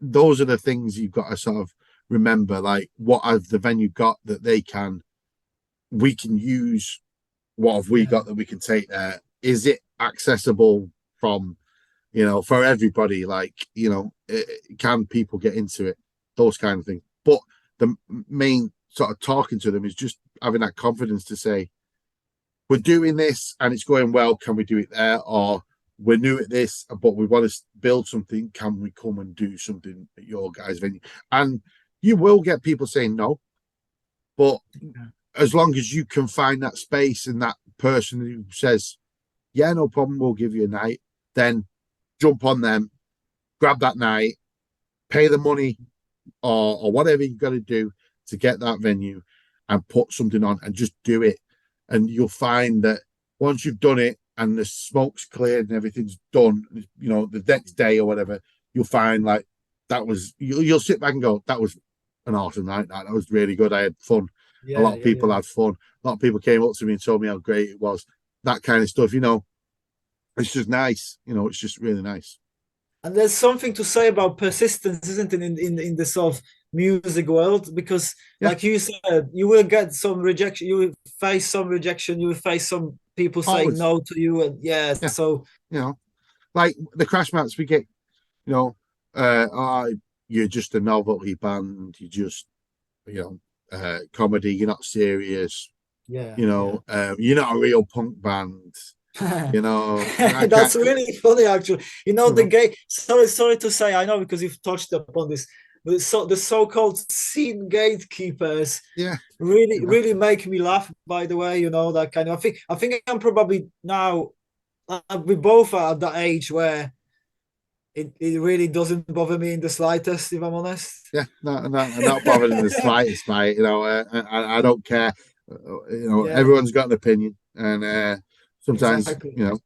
S2: Those are the things you've got to sort of remember. Like, what have the venue got that we can use? What have we got that we can take there? Is it accessible from for everybody? Like, can people get into it? Those kind of things. But the main sort of talking to them is just having that confidence to say, we're doing this and it's going well. Can we do it there? Or we're new at this, but we want to build something. Can we come and do something at your guys' venue? And you will get people saying no, but as long as you can find that space and that person who says, yeah, no problem, we'll give you a night, then jump on them, grab that night, pay the money or whatever you've got to do to get that venue and put something on and just do it. And you'll find that once you've done it and the smoke's cleared and everything's done, the next day or whatever, you'll find like you'll sit back and go, that was an awesome night. That was really good. I had fun.
S1: yeah.
S2: A lot of people
S1: Yeah.
S2: had fun. A lot of people came up to me and told me how great it was. That kind of stuff, it's just nice. It's just really nice.
S1: And there's something to say about persistence, isn't it, in the sort of music world? Because, like you said, you will get some rejection. You will face some rejection. You will face some people saying no to you, and so
S2: like the Crash Mats, we get, you're just a novelty band. You just, comedy. You're not serious. You're not a real punk band.
S1: That's really funny, actually. The gay. Sorry to say, I know because you've touched upon this, but the so-called scene gatekeepers, really make me laugh. By the way, that kind of. I think I'm probably now we both are at that age where it really doesn't bother me in the slightest, if I'm honest.
S2: Yeah, not bothered in the slightest, mate. You know, I don't care. You know,
S1: Yeah,
S2: everyone's got an opinion, and sometimes
S1: exactly.
S2: you know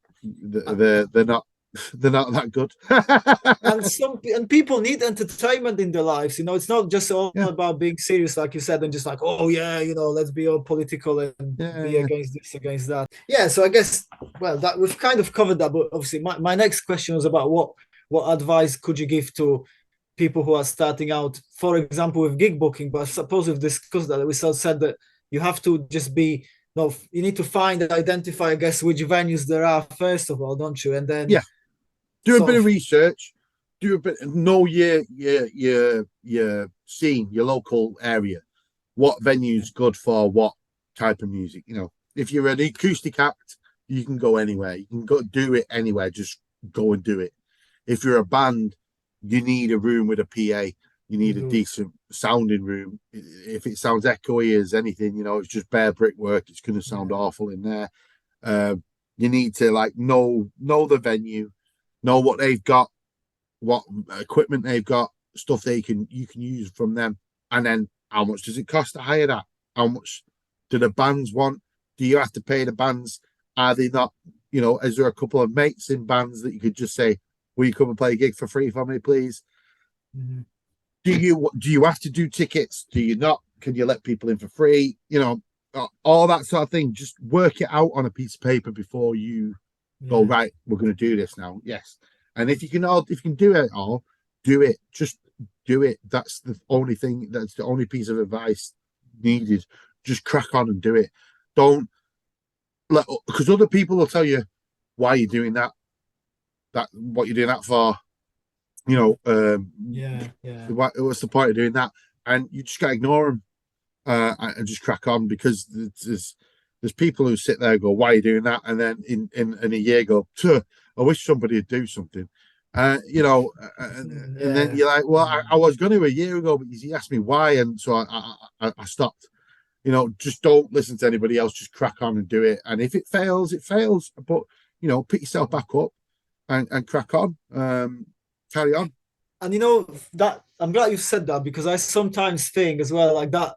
S1: Uh,
S2: they're not they're not that good.
S1: and people need entertainment in their lives. It's not just all
S2: Yeah,
S1: about being serious, like you said, and just like, oh yeah, let's be all political and be
S2: yeah,
S1: against this, against that. Yeah, so I guess, well, that we've kind of covered that, but obviously my next question was about what advice could you give to people who are starting out, for example, with gig booking. But I suppose we've discussed that. We still said that you have to just be, no, you need to find and identify, I guess, which venues there are first of all, don't you? And then
S2: yeah. Do a bit
S1: sort
S2: of
S1: of,
S2: research. Do a bit. Know your scene, your local area. What venue's good for what type of music? You know, if you're an acoustic act, you can go anywhere. You can go do it anywhere. Just go and do it. If you're a band, you need a room with a PA. You
S1: you
S2: need a
S1: do.
S2: decent sounding room. If it sounds echoey as anything, you know, it's just bare brickwork. It's going to sound
S1: Yeah.
S2: awful in there. Um, you need to like know the venue, know what they've got, what equipment they've got, stuff you can use from them, and then how much does it cost to hire that? How much do the bands want? Do you have to pay the bands? Are they not? You know, is there a couple of mates in bands that you could just say, "Will you come and play a gig for free for me, please?"
S1: Mhm.
S2: Do you have to do tickets? Do you not? Can you let people in for free? You know, all that sort of thing. Just work it out on a piece of paper before you go,
S1: Yeah.
S2: right, we're going to do this now. Yes. And if you can do it all, do it. Just do it. That's the only thing. That's the only piece of advice needed. Just crack on and do it. Don't let, because other people will tell you why you're doing that. That what you're doing that for. You know,
S1: Yeah. Yeah.
S2: what's the point of doing that? And you just got to ignore them and just crack on, because there's people who sit there and go, "Why are you doing that?" And then in a year go, "I wish somebody would do something." You know, and then
S1: Yeah.
S2: you're like, "Well, I was going to a year ago, but he asked me why," and so I stopped. You know, just don't listen to anybody else. Just crack on and do it. And if it fails, it fails. But you know, pick yourself back up and crack on. Carry on.
S1: And that I'm glad you said that, because I sometimes think as well like that.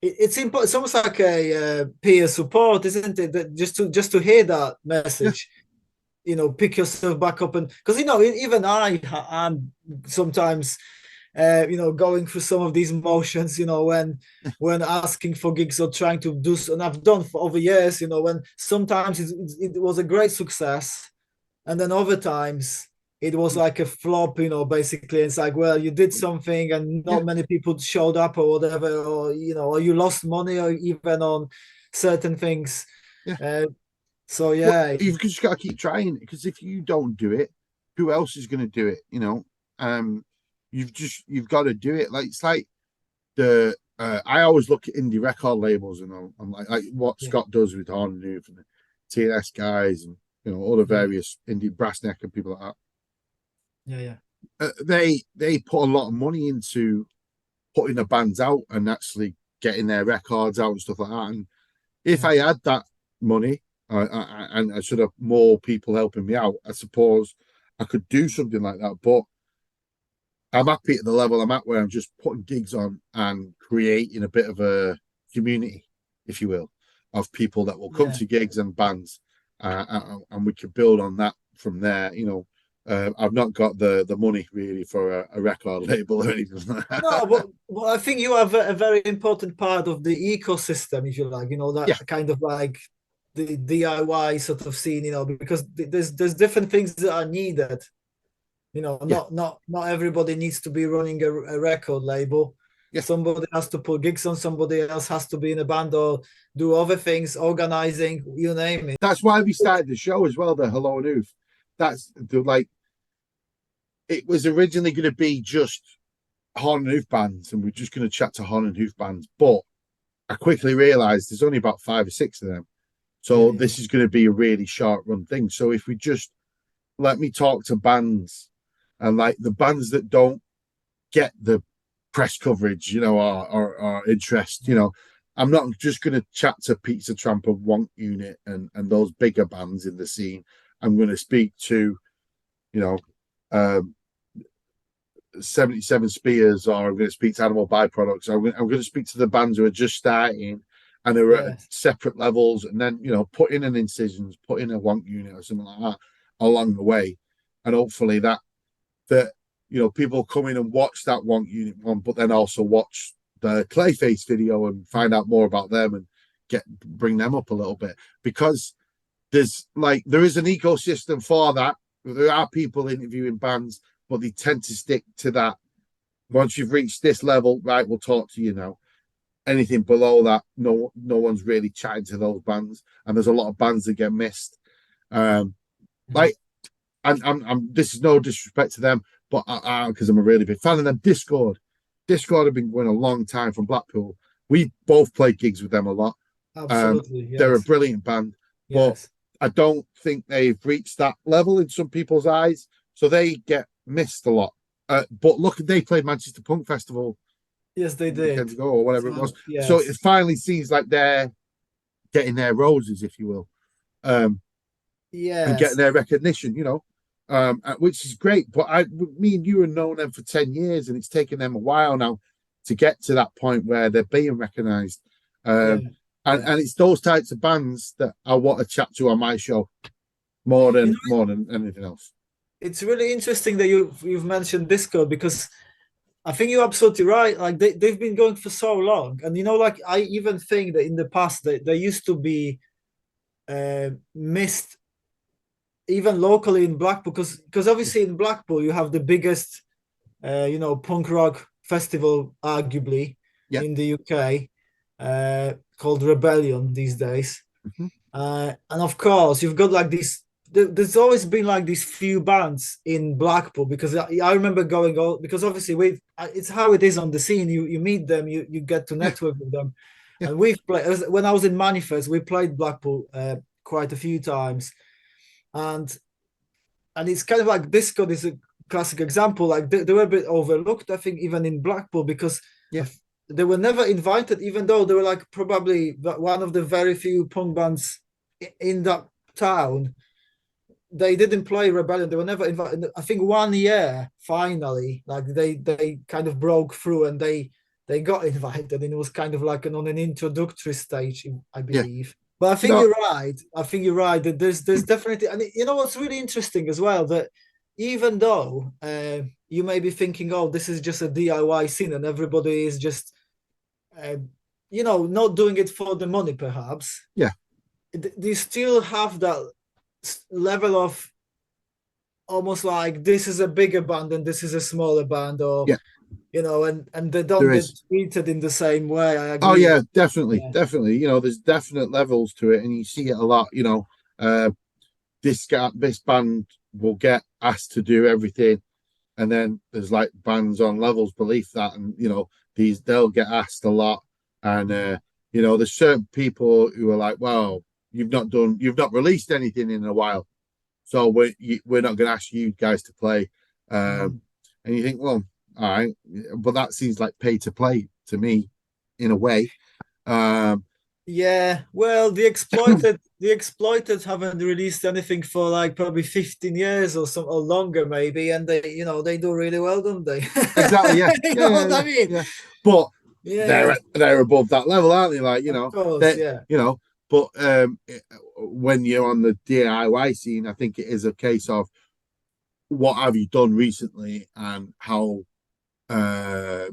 S1: It's important. It's almost like a peer support, isn't it? That just to hear that
S2: Yeah,
S1: message, pick yourself back up, and because even I'm sometimes going through some of these emotions, when asking for gigs or trying to do so, and I've done for over years, when sometimes it was a great success, and then other times it was like a flop, basically. It's like, well, you did something and
S2: yeah,
S1: not many people showed up or whatever, or you lost money or even on certain things.
S2: yeah.
S1: Uh, so
S2: Well,
S1: yeah,
S2: you've just got to keep trying, because if you don't do it, who else is going to do it? You know, um, you've got to do it. Like it's like the I always look at indie record labels, and I'm like what
S1: yeah,
S2: Scott does with Horn and Hoof and the TNS guys, and you know all the
S1: yeah,
S2: various indie brass neck and people like
S1: yeah, yeah,
S2: that. They put a lot of money into putting the bands out and actually getting their records out and stuff like that. And if
S1: yeah,
S2: I had that money, and I should have more people helping me out, I suppose I could do something like that. But I'm happy at the level I'm at, where I'm just putting gigs on and creating a bit of a community, if you will, of people that will come
S1: yeah.
S2: to gigs and bands, and we can build on that from there. You know, I've not got the money really for a record label or anything like
S1: No,
S2: that.
S1: but I think you are a very important part of the ecosystem, if you like, that
S2: Yeah,
S1: kind of like the DIY sort of scene, because there's different things that are needed.
S2: yeah,
S1: Not everybody needs to be running a record label.
S2: yeah.
S1: Somebody has to put gigs on, somebody else has to be in a band or do other things, organizing, you name it.
S2: That's why we started the show as well, the Hello Hoof. That's the like it was originally going to be just Horn and Hoof bands, and we're just going to chat to Horn and Hoof bands. But I quickly realised there's only about 5 or 6 of them,
S1: Yeah,
S2: so
S1: yeah,
S2: this is going to be a really short run thing. So if we just let me talk to bands, and like the bands that don't get the press coverage, or interest, I'm not just going to chat to Pizza Tramp and Wonk Unit and those bigger bands in the scene. I'm going to speak to, you know, um, 77 Spears, or I'm going to speak to Animal Byproducts. I'm going to speak to the bands who are just starting and are at
S1: Yes.
S2: separate levels, and then, you know, put in an Incisions, put in a Wonk Unit or something like that along the way. And hopefully that, you know, people come in and watch that Wonk Unit one, but then also watch the Clayface video and find out more about them and bring them up a little bit, because there is an ecosystem for that. There are people interviewing bands, but they tend to stick to that. Once you've reached this level, right, we'll talk to you now. Anything below that, no one's really chatting to those bands, and there's a lot of bands that get missed. Like, I'm this is no disrespect to them, but because I'm a really big fan of them. Discord have been going a long time from Blackpool. We both played gigs with them a lot.
S1: Absolutely, yes.
S2: They're a brilliant band, but
S1: yes.
S2: I don't think they've reached that level in some people's eyes, so they get missed a lot. But look, they played Manchester Punk Festival.
S1: Yes, they
S2: Weekends
S1: did.
S2: ago or whatever it was.
S1: Yes.
S2: So it finally seems like they're getting their roses, if you will, and
S1: Yes.
S2: getting their recognition. You know, which is great. But me and you have known them for 10 years, and it's taken them a while now to get to that point where they're being recognised. And it's those types of bands that I want to chat to on my show more than anything else.
S1: It's really interesting that you've mentioned Discord, because I think you're absolutely right. Like they've been going for so long, and you know, like I even think that in the past they used to be missed even locally in Blackpool, because obviously in Blackpool you have the biggest you know, punk rock festival arguably in the UK, called Rebellion these days. And of course you've got like this, there's always been like these few bands in Blackpool, because I remember going all, because obviously it's how it is on the scene. You meet them, you get to network with them. And we've played, when I was in Manifest, we played Blackpool quite a few times, and it's kind of like Discord is a classic example. Like they were a bit overlooked, I think, even in Blackpool, because they were never invited, even though they were like probably one of the very few punk bands in that town. They didn't play Rebellion. They were never invited. I think 1 year finally, like they kind of broke through, and they got invited, and it was kind of like on an introductory stage, I believe. But I think you're right. I think you're right that there's definitely, and you know what's really interesting as well, that even though you may be thinking, oh, this is just a DIY scene and everybody is just you know, not doing it for the money, perhaps. They still have that level of almost like this is a bigger band and this is a smaller band, or you know, and they don't get treated in the same way. I agree.
S2: Oh yeah, definitely. You know, there's definite levels to it, and you see it a lot. You know, this band will get asked to do everything, and then there's like bands on levels beneath that, and you know, they'll get asked a lot, and you know, there's certain people who are like, well, you've not released anything in a while, so we're not going to ask you guys to play, and you think, well, all right, but that seems like pay to play to me, in a way.
S1: Yeah, well, the exploited haven't released anything for like probably 15 years or some, or longer maybe, and they, you know, they do really well, don't they?
S2: Exactly, yeah.
S1: You know what I mean?
S2: Yeah. But they're above that level, aren't they? Like, you know,
S1: of course,
S2: you know, but when you're on the DIY scene, I think it is a case of what have you done recently, and how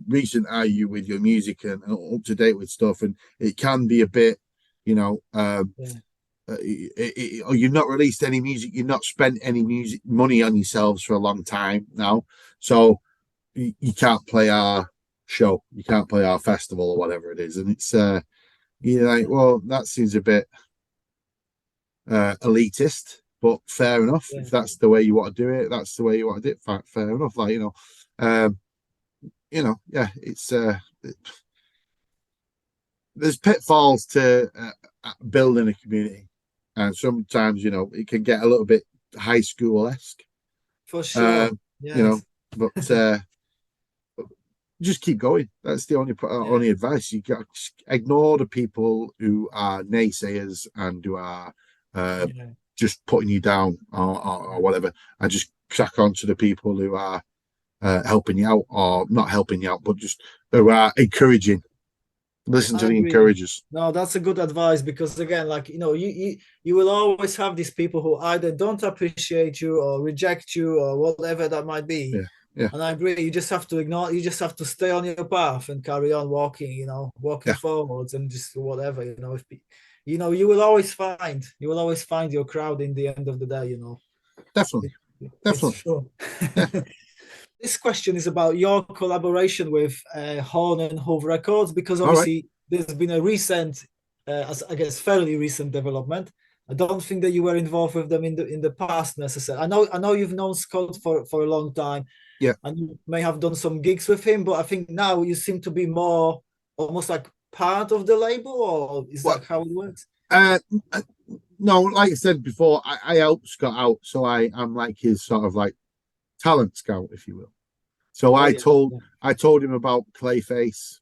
S2: recent are you with your music, and up to date with stuff. And it can be a bit, you know, you've not released any music, you've not spent any music money on yourselves for a long time now, so you can't play our show, you can't play our festival or whatever it is. And it's you're like, well, that seems a bit elitist, but fair enough. If that's the way you want to do it, that's the way you want to do it. Fair enough. Like, you know, yeah, it's there's pitfalls to building a community, and sometimes, you know, it can get a little bit high school-esque,
S1: for sure.
S2: you know, but just keep going. That's the only advice you got. Ignore the people who are naysayers and who are just putting you down or whatever, and just crack on to the people who are helping you out, or not helping you out, but just who are encouraging. Listen to the encouragers.
S1: No, that's a good advice, because again, like, you know, you will always have these people who either don't appreciate you or reject you or whatever that might be.
S2: Yeah.
S1: And I agree. You just have to ignore. You just have to stay on your path and carry on walking. You know, walking forwards and just whatever. You know, if you will always find your crowd in the end of the day. You know,
S2: definitely.
S1: Sure. This question is about your collaboration with Horn and Hoof Records, because obviously there's been a recent, I guess, fairly recent development. I don't think that you were involved with them in the past necessarily. I know you've known Scott for a long time.
S2: Yeah.
S1: And you may have done some gigs with him, but I think now you seem to be more almost like part of the label, or is that how it works?
S2: No, like I said before, I helped Scott out, so I'm like his sort of like talent scout, if you will. So I told him about Clayface.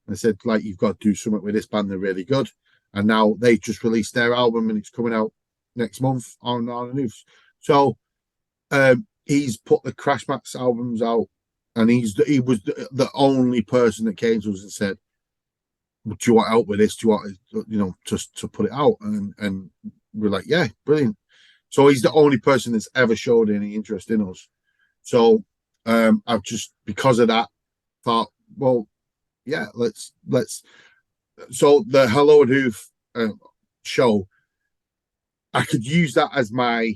S2: I said, like, you've got to do something with this band, they're really good. And now they just released their album and it's coming out next month on Hello Hoof. So he's put the Crash Mats albums out, and he was the only person that came to us and said, do you want help with this? Do you want just to put it out? And we're like, yeah, brilliant. So he's the only person that's ever showed any interest in us. So I've just, because of that, thought, well, yeah, let's. So the Hello Hoof show, I could use that as my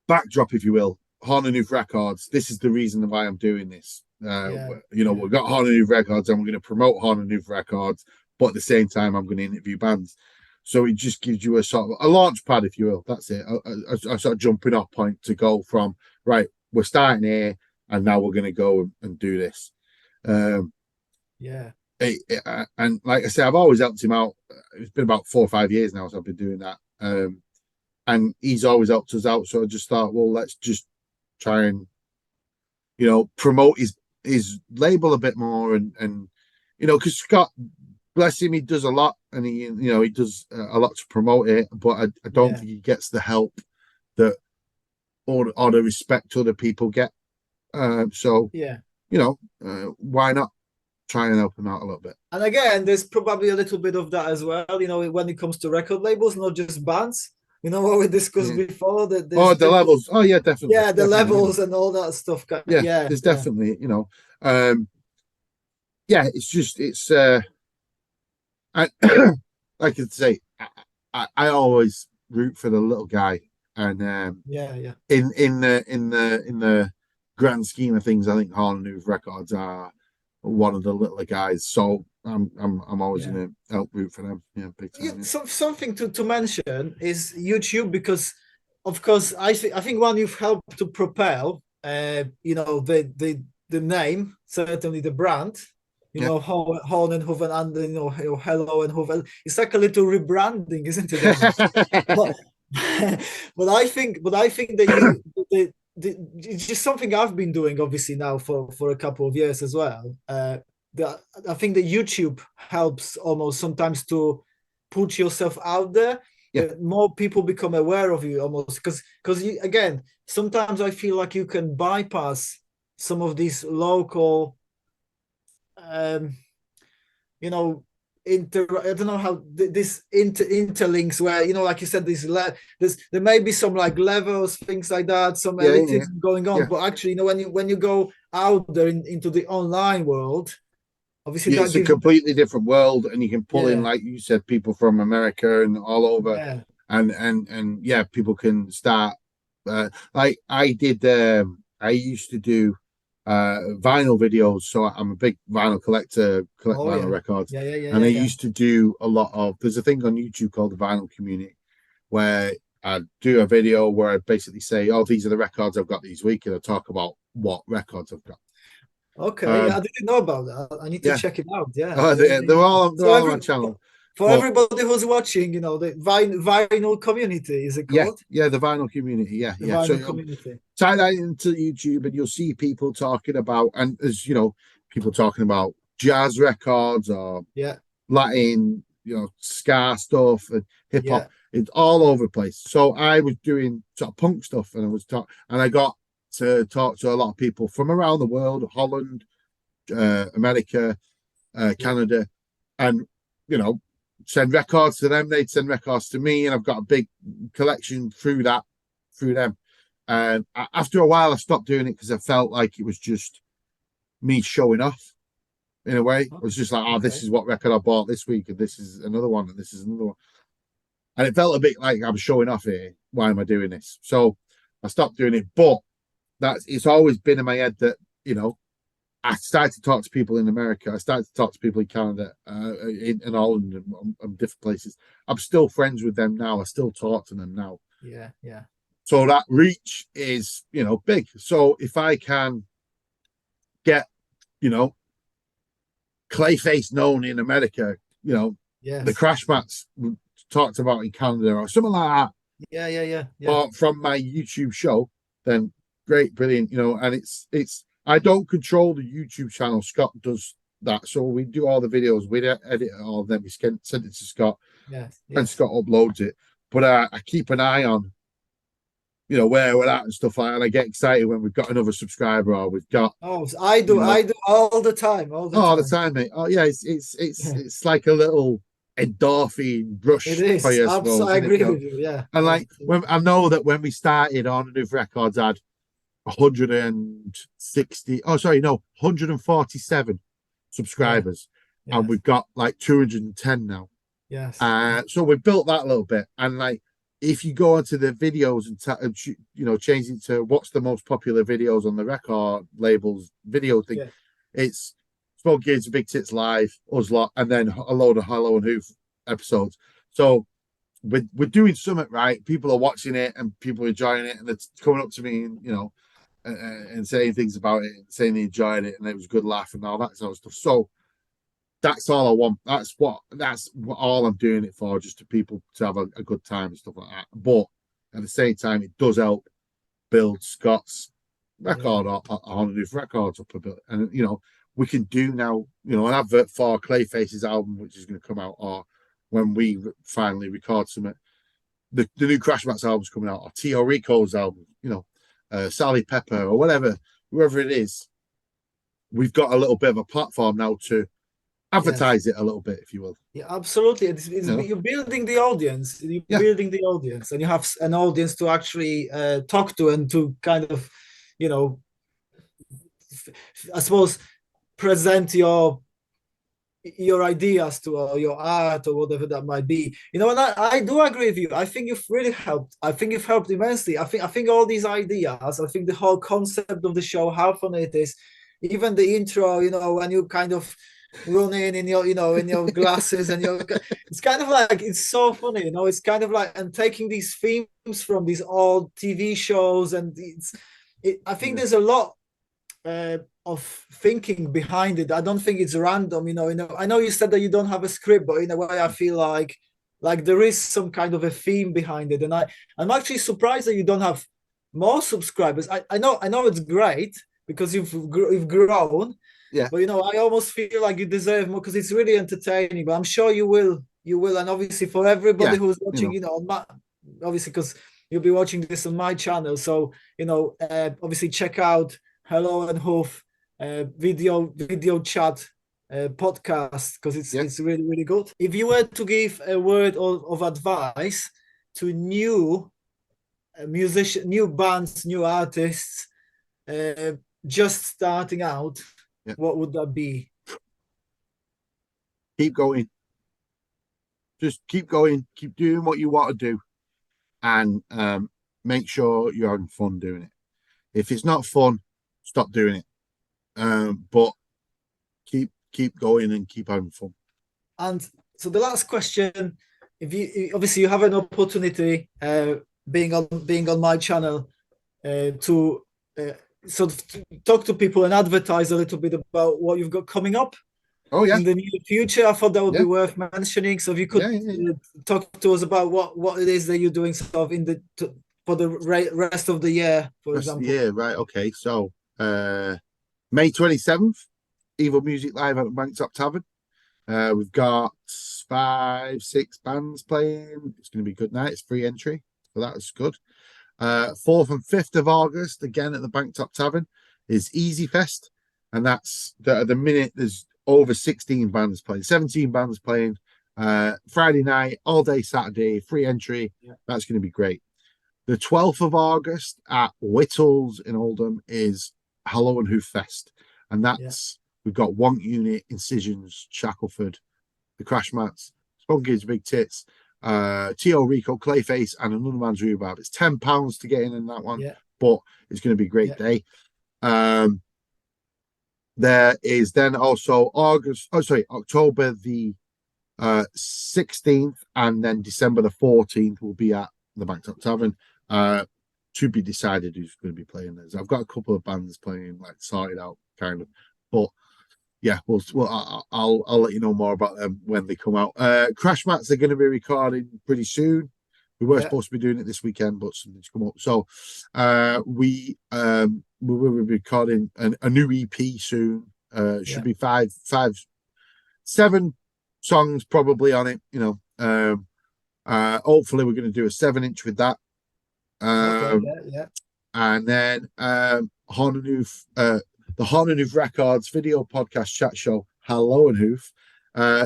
S2: backdrop, if you will. Horn and Hoof Records. This is the reason why I'm doing this. We've got Horn and Hoof Records, and we're going to promote Horn and Hoof Records, but at the same time, I'm going to interview bands. So it just gives you a sort of a launch pad, if you will. That's it. A sort of jumping off point to go from, right, we're starting here, and now we're going to go and do this. And like I said, I've always helped him out. It's been about 4 or 5 years now since I've been doing that. And he's always helped us out. So I just thought, well, let's just try and, promote his label a bit more. And because Scott, bless him, he does a lot, and he does a lot to promote it, but I don't think he gets the help that or the respect other people get. Why not try and help him out a little bit?
S1: And again, there's probably a little bit of that as well. When it comes to record labels, not just bands. What we discussed before.
S2: The levels. Oh yeah, definitely.
S1: Yeah, the levels and all that stuff.
S2: There's definitely, it's I like I say, I always root for the little guy, and in the grand scheme of things, I think Horn and Hoof Records are one of the littler guys. So I'm always going to help root for them. Yeah, big time.
S1: So something to mention is YouTube, because of course I think one, you've helped to propel the name, certainly the brand. Horn and Hoof, and Hello and Hoof. It's like a little rebranding, isn't it? but I think that it's just something I've been doing, obviously, now for a couple of years as well. I think that YouTube helps almost sometimes to put yourself out there. More people become aware of you, almost, because again, sometimes I feel like you can bypass some of these local I don't know how this interlinks, where like you said, there may be some like levels, things like that, some elitism going on, but actually when you go out there into the online world, obviously
S2: it's a completely different world, and you can pull in, like you said, people from America and all over, and people can start like I did. I used to do vinyl videos, so I'm a big vinyl collector, vinyl records, and I used to do a lot of, there's a thing on YouTube called the Vinyl Community, where I do a video where I basically say, oh, these are the records I've got this week, and I talk about what records I've got.
S1: Okay, I didn't know about that. I need to check it out. They're
S2: all on my channel.
S1: For everybody who's watching, the vinyl community, is it called?
S2: Yeah, the Vinyl Community. The
S1: vinyl community.
S2: Tie that into YouTube, and you'll see people talking about, and as you know, people talking about jazz records or
S1: Yeah,
S2: Latin, ska stuff and hip hop.
S1: yeah,
S2: It's all over the place. So I was doing sort of punk stuff, and I got to talk to a lot of people from around the world, Holland, America,
S1: yeah.
S2: Canada, and you know, send records to them. They'd send records to me, and I've got a big collection through them. And after a while, I stopped doing it because I felt like it was just me showing off in a way. It was just like, oh, this
S1: Okay.
S2: is what record I bought this week, and this is another one, and this is another one. And it felt a bit like I'm showing off here. Why am I doing this? So I stopped doing it. But it's always been in my head that, I started to talk to people in America. I started to talk to people in Canada, in Holland, and different places. I'm still friends with them now. I still talk to them now.
S1: Yeah, yeah,
S2: So that reach is, big. So if I can get, you know, Clayface known in America, the
S1: yes.
S2: Crash Mats talked about in Canada or something like that,
S1: Yeah, yeah, yeah, yeah.
S2: or from my YouTube show, then great, brilliant, and it's I don't control the YouTube channel. Scott does that, so we do all the videos, we edit all of them, we send it to Scott,
S1: Yes,
S2: and
S1: yes.
S2: Scott uploads it. But I keep an eye on, where we're at and stuff like that. And I get excited when we've got another subscriber or we've got,
S1: Oh,
S2: you know,
S1: I do all the time, all the
S2: all the
S1: time.
S2: time, mate. Oh yeah, it's
S1: Yeah,
S2: it's like a little endorphin
S1: it
S2: rush for
S1: is.
S2: you, I suppose,
S1: I
S2: isn't it?
S1: agree with you. Yeah.
S2: And
S1: Oh,
S2: like when I know that when we started on New Records, I had 160. Oh, sorry, no, 147
S1: yeah,
S2: subscribers, and
S1: yes,
S2: we've got like 210 now.
S1: yes,
S2: So we've built that a little bit, and like if you go onto the videos and change it to what's the most popular videos on the record labels video thing,
S1: yeah,
S2: it's Smoke Gates, Big Tits Live, us lot, and then a load of Hello and Hoof episodes. So we're doing something right. People are watching it and people are enjoying it, and it's coming up to me and and saying things about it, and saying they enjoyed it and it was a good laugh and all that sort of stuff. So that's all I want. That's what all I'm doing it for, just to people to have a good time and stuff like that. But at the same time, it does help build Scott's
S1: yeah,
S2: record or Honolulu records up a bit. And we can do now, an advert for Clayface's album, which is going to come out, or when we finally record something. The new Crash Mats album's coming out, or Tio Rico's album, Sally Pepper or whatever, whoever it is. We've got a little bit of a platform now to
S1: yes.
S2: advertise it a little bit, if you will.
S1: Yeah, absolutely.
S2: You know?
S1: You're building the audience. You're
S2: Yeah,
S1: building the audience, and you have an audience to actually talk to and to kind of, you know, I suppose, present your ideas to, or your art or whatever that might be. And I do agree with you. I think you've really helped. I think you've helped immensely. I think all these ideas, I think the whole concept of the show, how funny it is, even the intro, when you kind of run in your, in your glasses and it's kind of like, it's so funny, it's kind of like, and taking these themes from these old TV shows, and I think
S2: yeah,
S1: there's a lot of thinking behind it. I don't think it's random. I know you said that you don't have a script, but in a way, I feel like there is some kind of a theme behind it, and I'm actually surprised that you don't have more subscribers. I know it's great because you've grown,
S2: yeah,
S1: but I almost feel like you deserve more because it's really entertaining. But I'm sure you will, and obviously for everybody
S2: yeah.
S1: who's
S2: You
S1: watching,
S2: know,
S1: obviously because you'll be watching this on my channel, so obviously check out Hello and Hoof video chat podcast, because it's
S2: yeah.
S1: it's really really good. If you were to give a word of advice to new musician, new bands, new artists, uh, just starting out,
S2: Yeah.
S1: what would that be?
S2: Keep going. Just keep going. Keep doing what you want to do, and make sure you're having fun doing it. If it's not fun, stop doing it. But keep going and keep having fun.
S1: And so the last question, if you obviously you have an opportunity, being on my channel, to uh, sort of talk to people and advertise a little bit about what you've got coming up
S2: Oh yeah,
S1: in the near future. I thought that would be
S2: yeah,
S1: worth mentioning. So if you could
S2: yeah, yeah, yeah.
S1: talk to us about what it is that you're doing, sort of in the for the rest of the year, for
S2: Rest of the
S1: example.
S2: year, right? Okay, so May 27th, Evil Music Live at the Banktop Tavern. We've got 5-6 bands playing. It's going to be a good night. It's free entry, so that's good. 4th and 5th of August, again at the Banktop Tavern, is Easy Fest, and that's at the minute there's over 16 bands playing, 17 bands playing. Friday night, all day Saturday, free entry.
S1: Yeah.
S2: That's going to be great. The 12th of August at Whittles in Oldham is Hello Hoof Fest, and that's we've got Wonk Unit, Incisions, Shackleford, the Crash Mats, Spunkies, Big Tits, T.O. Rico, Clayface, and Another Man's Rhubarb. It's £10 to get in that one, but it's going to be a great day. There is then also October the 16th, and then December the 14th will be at the Banktop Tavern. To be decided who's going to be playing this. I've got a couple of bands playing, like sorted out, kind of, but yeah, I'll let you know more about them when they come out. Crash Mats are going to be recording pretty soon. We were supposed to be doing it this weekend, but something's come up. So we will be recording a new EP soon. Should be 7 songs probably on it. You know, hopefully we're going to do a 7-inch with that. And then Horn and Hoof, the Horn and Hoof Records video podcast chat show, Hello and Hoof,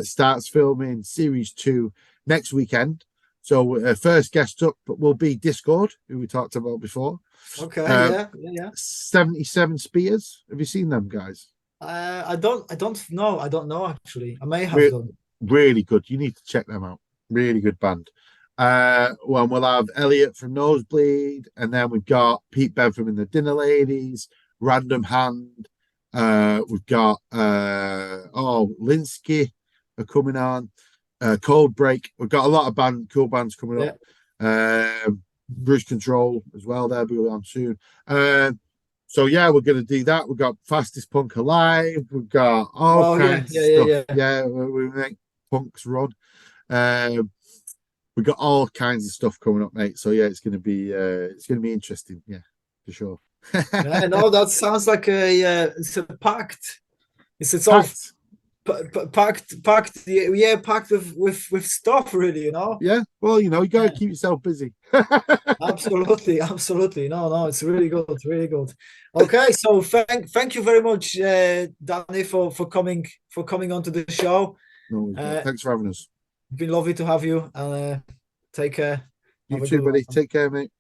S2: starts filming series 2 next weekend. So first guest up will be Discord, who we talked about before. 77 Spears. Have you seen them guys?
S1: I don't know actually. I may have done.
S2: Really good. You need to check them out. Really good band. Well, we'll have Elliot from Nosebleed, and then we've got Pete Bentham and the Dinner Ladies, Random Hand. We've got Linsky are coming on, Cold Break. We've got a lot of cool bands coming up. Bruce Control as well. They'll be on soon. So yeah, we're going to do that. We've got Fastest Punk Alive. We've got all kinds of stuff. Yeah, we make punks run. We've got all kinds of stuff coming up, mate. So yeah, it's going to be interesting. Yeah, for sure.
S1: No, that sounds like it's a packed. It's all packed. Yeah, packed with stuff, really. You know.
S2: Yeah. Well, you know, you got to keep yourself busy.
S1: Absolutely. No, it's really good. Really good. Okay, so thank you very much, Danny, for coming onto the show.
S2: No, thanks for having us.
S1: It's been lovely to have you, and take care.
S2: You too, buddy. Take care, mate.